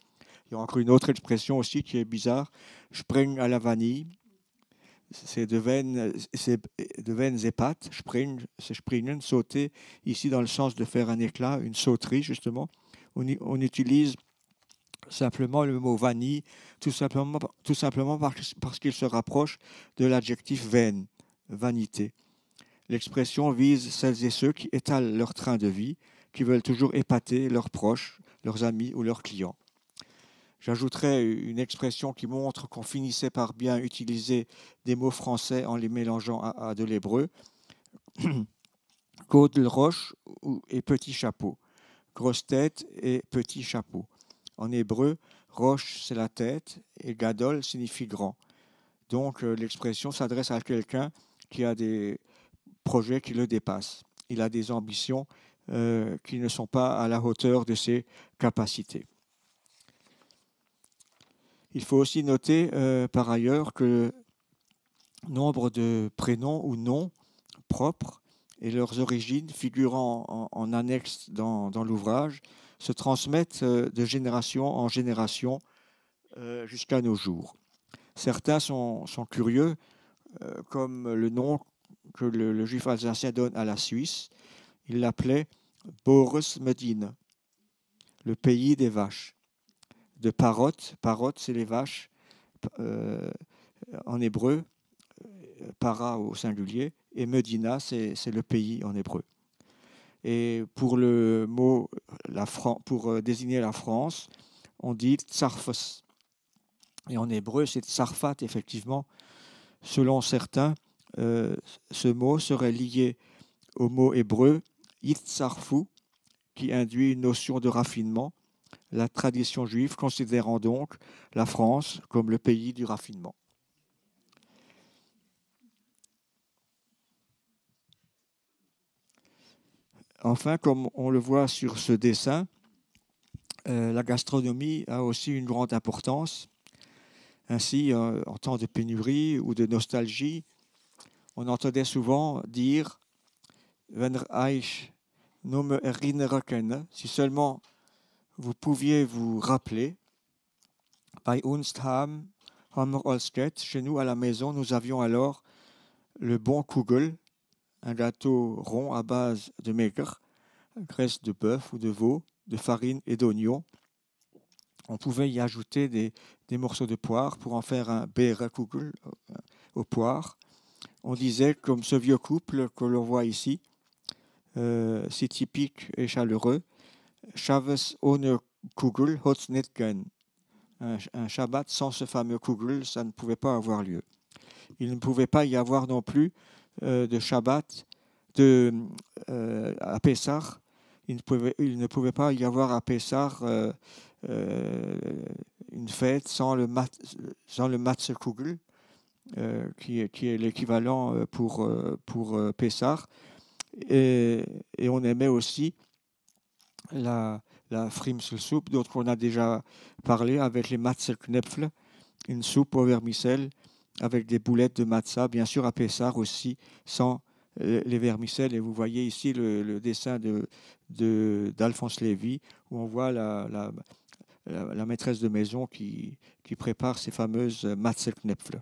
Il y a encore une autre expression aussi qui est bizarre, spring à la vanille. C'est de veine et pattes, c'est springen, sauter, ici dans le sens de faire un éclat, une sauterie justement. On utilise simplement le mot vanille, tout simplement parce qu'il se rapproche de l'adjectif vaine, vanité. L'expression vise celles et ceux qui étalent leur train de vie, qui veulent toujours épater leurs proches, leurs amis ou leurs clients. J'ajouterais une expression qui montre qu'on finissait par bien utiliser des mots français en les mélangeant à de l'hébreu. Godel roche et petit chapeau. Grosse tête et petit chapeau. En hébreu, roche c'est la tête et gadol signifie grand. Donc l'expression s'adresse à quelqu'un qui a des projets qui le dépassent. Il a des ambitions qui ne sont pas à la hauteur de ses capacités. Il faut aussi noter par ailleurs que nombre de prénoms ou noms propres et leurs origines figurant en annexe dans l'ouvrage se transmettent de génération en génération jusqu'à nos jours. Certains sont curieux, comme le nom que le juif alsacien donne à la Suisse. Il l'appelait Boris Medine, le pays des vaches. De Parot, c'est les vaches en hébreu, para au singulier, et Medina, c'est le pays en hébreu. Et pour le mot, pour désigner la France, on dit Tsarfos. Et en hébreu, c'est Tsarfat, effectivement. Selon certains, ce mot serait lié au mot hébreu Yitzarfou, qui induit une notion de raffinement, la tradition juive considérant donc la France comme le pays du raffinement. Enfin, comme on le voit sur ce dessin, la gastronomie a aussi une grande importance. Ainsi, en temps de pénurie ou de nostalgie, on entendait souvent dire « Wenn euch nur erinnern können » si seulement vous pouviez vous rappeler. Bei uns haben wir als Gäste, chez nous à la maison, nous avions alors le bon Kugel, un gâteau rond à base de maigre, graisse de bœuf ou de veau, de farine et d'oignons. On pouvait y ajouter des morceaux de poire pour en faire un Beerekugel aux poires. On disait, comme ce vieux couple que l'on voit ici, si typique et chaleureux, Shabbos ohne Kugel hat's nicht gehen. Un Shabbat sans ce fameux Kugel, ça ne pouvait pas avoir lieu. Il ne pouvait pas y avoir non plus de Shabbat à Pessah. Il ne pouvait pas y avoir à Pessah une fête sans le Matzekugel, qui est l'équivalent pour Pessah. Et on aimait aussi la Frimselsoup, dont on a déjà parlé, avec les Matzelknöpfle, une soupe au vermicelle avec des boulettes de matzah, bien sûr à Pessah aussi, sans les vermicelles. Et vous voyez ici le dessin d'Alphonse Lévy, où on voit la maîtresse de maison qui prépare ces fameuses Matzelknöpfle.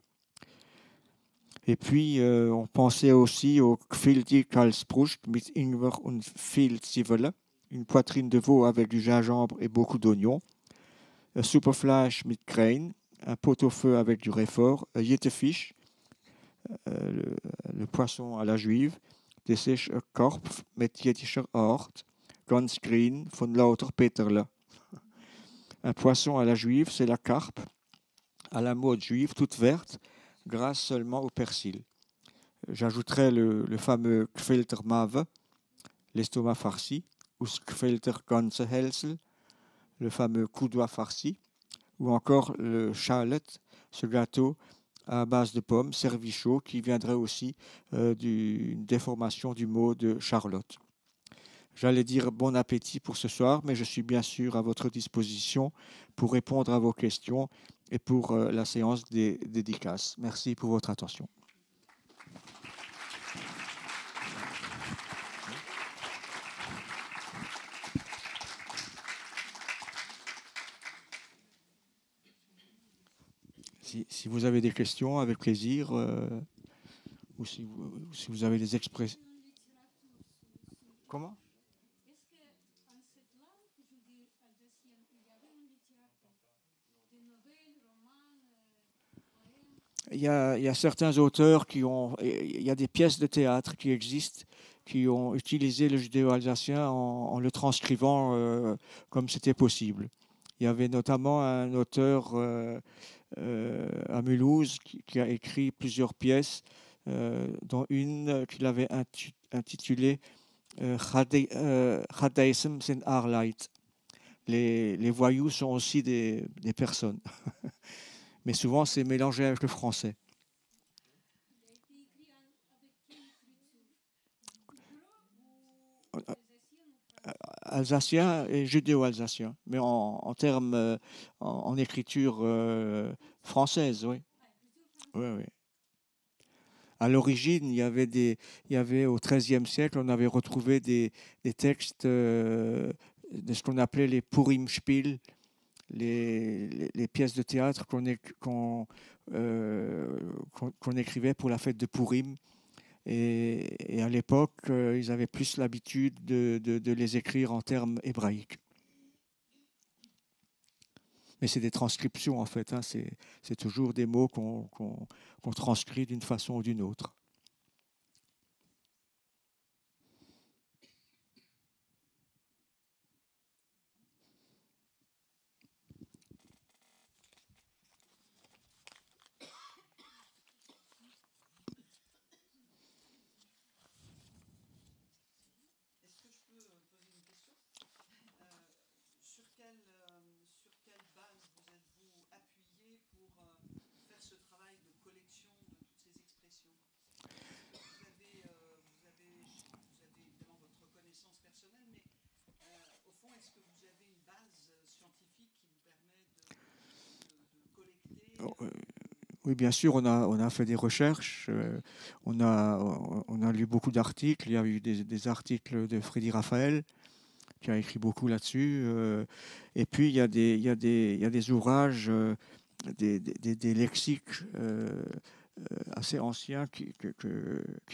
Et puis, on pensait aussi au Gfildi Kalsbrust mit Ingwer und viel Zwiebeln, une poitrine de veau avec du gingembre et beaucoup d'oignons, un Superfleisch mit Krähen, un pot-au-feu avec du réfort, un Jettefisch, le poisson à la juive, das ist ein Korb mit jiddischer Art, ganz green, von lauter Peterle. Un poisson à la juive, c'est la carpe, à la mode juive, toute verte, grâce seulement au persil. J'ajouterai le fameux Gfilter Mave, l'estomac farci, ou Gfilter Ganze Hälsel, le fameux coudois farci, ou encore le Chalet, ce gâteau à base de pommes servi chaud qui viendrait aussi d'une déformation du mot de Charlotte. J'allais dire bon appétit pour ce soir, mais je suis bien sûr à votre disposition pour répondre à vos questions et pour la séance des dédicaces. Merci pour votre attention. Si vous avez des questions, avec plaisir, ou si vous avez des expressions. Comment? Il y a certains auteurs il y a des pièces de théâtre qui existent, qui ont utilisé le judéo-alsacien en le transcrivant comme c'était possible. Il y avait notamment un auteur à Mulhouse qui a écrit plusieurs pièces, dont une qu'il avait intitulée Chadaisem sind Arleit. Les voyous sont aussi des personnes. Mais souvent, c'est mélangé avec le français. Alsacien et judéo-alsacien, mais en termes, en écriture française, oui. Oui, oui. À l'origine, il y avait au XIIIe siècle, on avait retrouvé des textes de ce qu'on appelait les Purimspiel, les pièces de théâtre qu'on écrivait pour la fête de Purim. Et à l'époque, ils avaient plus l'habitude de les écrire en termes hébraïques. Mais c'est des transcriptions en fait, hein. C'est toujours des mots qu'on transcrit d'une façon ou d'une autre. Oui, bien sûr, on a fait des recherches, on a lu beaucoup d'articles. Il y a eu des articles de Freddy Raphaël, qui a écrit beaucoup là-dessus. Et puis, il y a des ouvrages, des lexiques assez anciens qui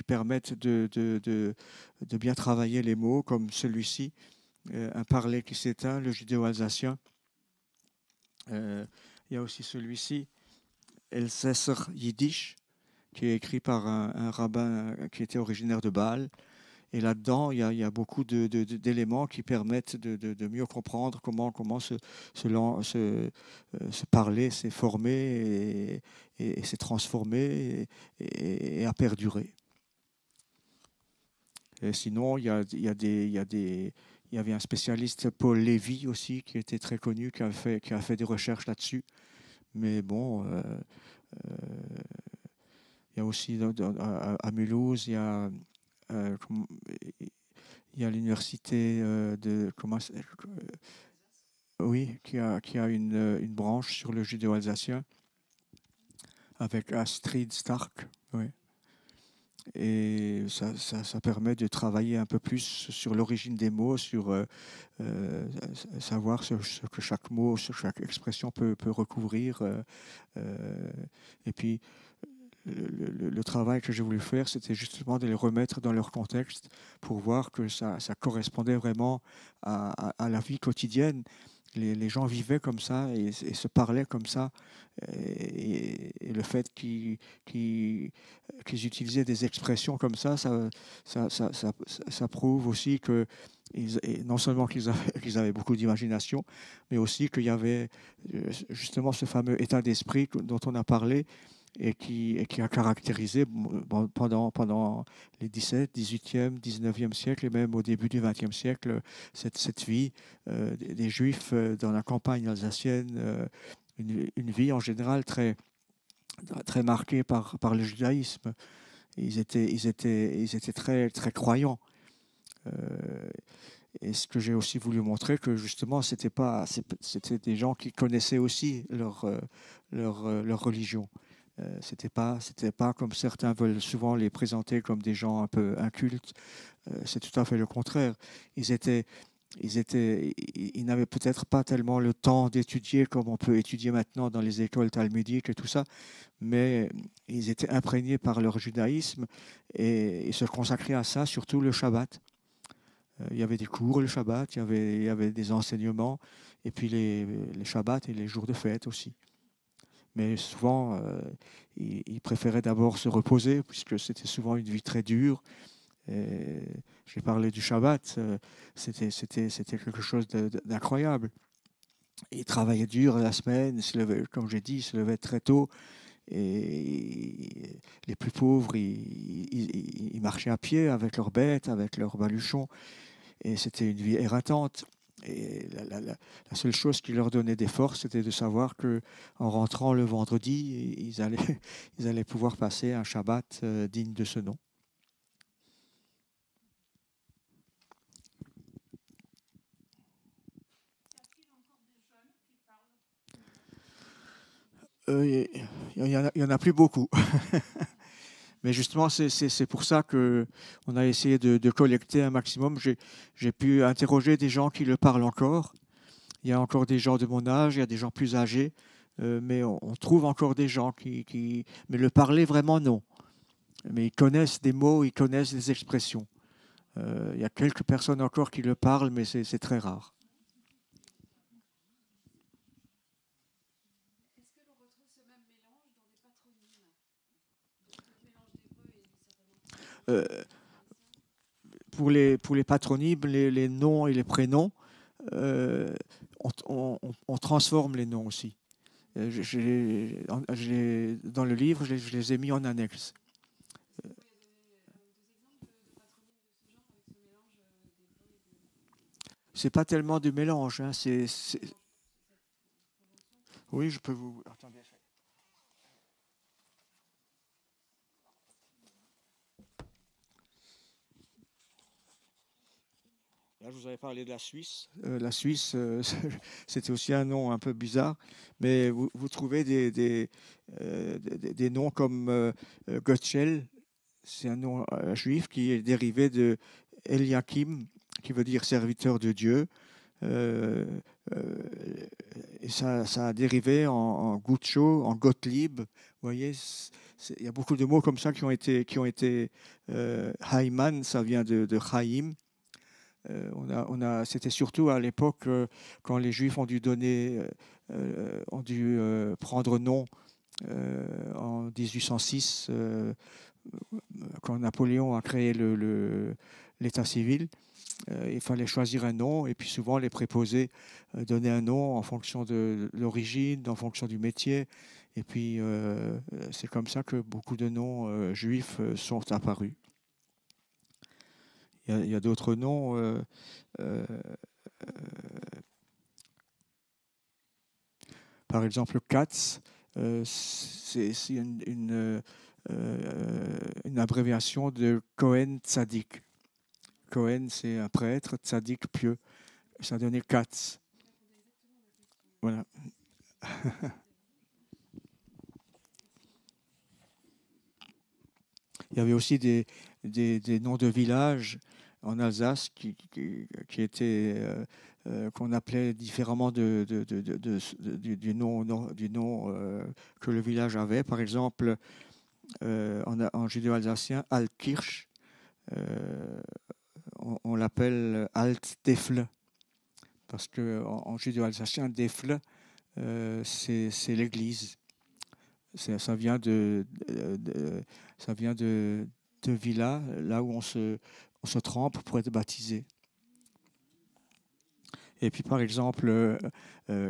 permettent de bien travailler les mots, comme celui-ci, un parler qui s'éteint, le judéo-alsacien. Il y a aussi celui-ci, Elsässer Yiddish, qui est écrit par un rabbin qui était originaire de Bâle. Et là-dedans, il y a beaucoup d'éléments qui permettent de mieux comprendre comment se parler s'est formé et s'est transformé et a perduré. Et sinon, il y avait un spécialiste, Paul Lévy aussi, qui était très connu, qui a fait des recherches là-dessus. Mais bon, il y a aussi à Mulhouse, il y a l'université oui, qui a une branche sur le judéo-alsacien avec Astrid Stark. Oui. Et ça permet de travailler un peu plus sur l'origine des mots, sur savoir ce que chaque mot, chaque expression peut recouvrir. Et puis, le travail que j'ai voulu faire, c'était justement de les remettre dans leur contexte pour voir que ça correspondait vraiment à la vie quotidienne. Les gens vivaient comme ça et se parlaient comme ça. Et le fait qu'ils utilisaient des expressions comme ça prouve aussi que non seulement qu'ils avaient beaucoup d'imagination, mais aussi qu'il y avait justement ce fameux état d'esprit dont on a parlé et qui a caractérisé pendant les 17, 18e, 19e siècle et même au début du 20e siècle cette vie des Juifs dans la campagne alsacienne, une vie en général très marquée par le judaïsme. Ils étaient très, très croyants. Et ce que j'ai aussi voulu montrer, que justement, c'était des gens qui connaissaient aussi leur religion. C'était pas comme certains veulent souvent les présenter comme des gens un peu incultes. C'est tout à fait le contraire. Ils n'avaient peut-être pas tellement le temps d'étudier comme on peut étudier maintenant dans les écoles talmudiques et tout ça, mais ils étaient imprégnés par leur judaïsme et ils se consacraient à ça, surtout le Shabbat. Il y avait des cours le Shabbat, il y avait des enseignements, et puis les Shabbats et les jours de fête aussi. Mais souvent, ils préféraient d'abord se reposer, puisque c'était souvent une vie très dure. J'ai parlé du Shabbat, c'était quelque chose d'incroyable. Ils travaillaient dur la semaine, comme j'ai dit, ils se levaient très tôt. Et les plus pauvres, ils marchaient à pied avec leurs bêtes, avec leurs baluchons. Et c'était une vie éreintante. Et la seule chose qui leur donnait des forces, c'était de savoir qu'en rentrant le vendredi, ils allaient pouvoir passer un Shabbat digne de ce nom. Il y en a plus beaucoup. Mais justement, c'est pour ça qu'on a essayé de collecter un maximum. J'ai pu interroger des gens qui le parlent encore. Il y a encore des gens de mon âge, il y a des gens plus âgés, mais on trouve encore des gens Mais le parler, vraiment, non. Mais ils connaissent des mots, ils connaissent des expressions. Il y a quelques personnes encore qui le parlent, mais c'est très rare. Euh, pour les patronymes, les noms et les prénoms, euh, on transforme les noms aussi. Dans le livre, je les ai mis en annexe. C'est pas tellement du mélange. Hein, Oui, je peux vous. Attendez. Là, je vous avais parlé de la Suisse. La Suisse, c'était aussi un nom un peu bizarre, mais vous trouvez des noms comme Gottschel, c'est un nom juif qui est dérivé de Eliakim, qui veut dire serviteur de Dieu. Euh, euh, et ça a dérivé en Guccio, en Gottlieb. Vous voyez, il y a beaucoup de mots comme ça qui ont été Hayman, ça vient de Chaim. C'était surtout à l'époque quand les Juifs ont dû prendre nom en 1806, quand Napoléon a créé l'État civil. Il fallait choisir un nom et puis souvent les préposés donnaient un nom en fonction de l'origine, en fonction du métier. Et puis c'est comme ça que beaucoup de noms juifs sont apparus. Il y a d'autres noms. Par exemple, Katz, c'est une abréviation de Cohen Tzadik. Cohen, c'est un prêtre, Tzadik, pieux. Ça donnait Katz. Voilà. Il y avait aussi des noms de villages en Alsace qui étaient qu'on appelait différemment du nom que le village avait. Par exemple, en judéo-alsacien, Altkirch, on l'appelle Alt-Defle, parce qu'en judéo-alsacien, Defle, c'est l'église. Ça vient de Villa, là où on se trempe pour être baptisé. Et puis par exemple,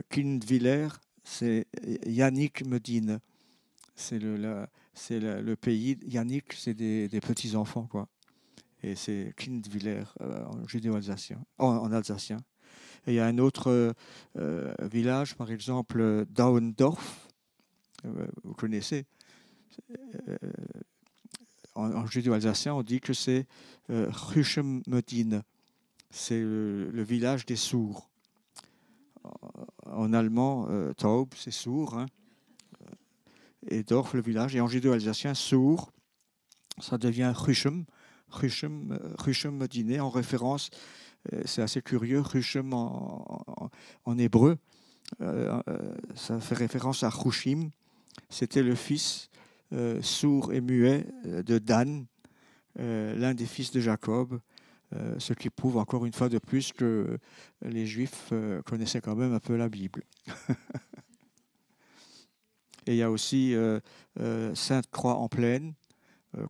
Kindwiller, c'est Yannick Medine. C'est le pays. Yannick, c'est des petits-enfants, quoi. Et c'est Kindwiller en judéo-alsacien, en alsacien. Et il y a un autre village, par exemple, Dauendorf, vous connaissez. En judéo-alsacien, on dit que c'est Huschem-Medine. C'est le village des sourds. En allemand, Taub, c'est sourd. Hein. Et Dorf, le village. Et en judéo-alsacien, sourd, ça devient Huschem. Huschem-Medine, en référence, c'est assez curieux, Huschem en hébreu, ça fait référence à Hushim. C'était le fils sourd et muet de Dan, l'un des fils de Jacob, ce qui prouve encore une fois de plus que les Juifs connaissaient quand même un peu la Bible. Et il y a aussi Sainte-Croix-en-Plaine,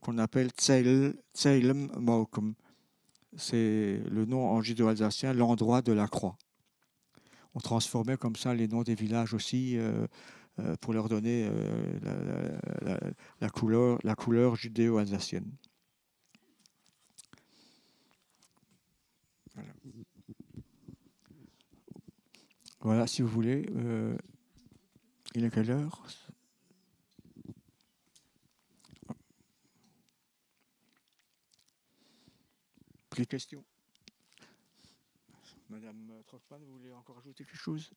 qu'on appelle Tseilem Mokum. C'est le nom en judéo-alsacien, l'endroit de la croix. On transformait comme ça les noms des villages aussi pour leur donner la couleur judéo-alsacienne. Voilà, si vous voulez. Il est quelle heure ? Plus de questions ? Madame Trockman, vous voulez encore ajouter quelque chose ?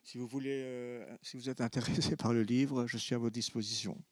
Si vous voulez, si vous êtes intéressé par le livre, je suis à votre disposition.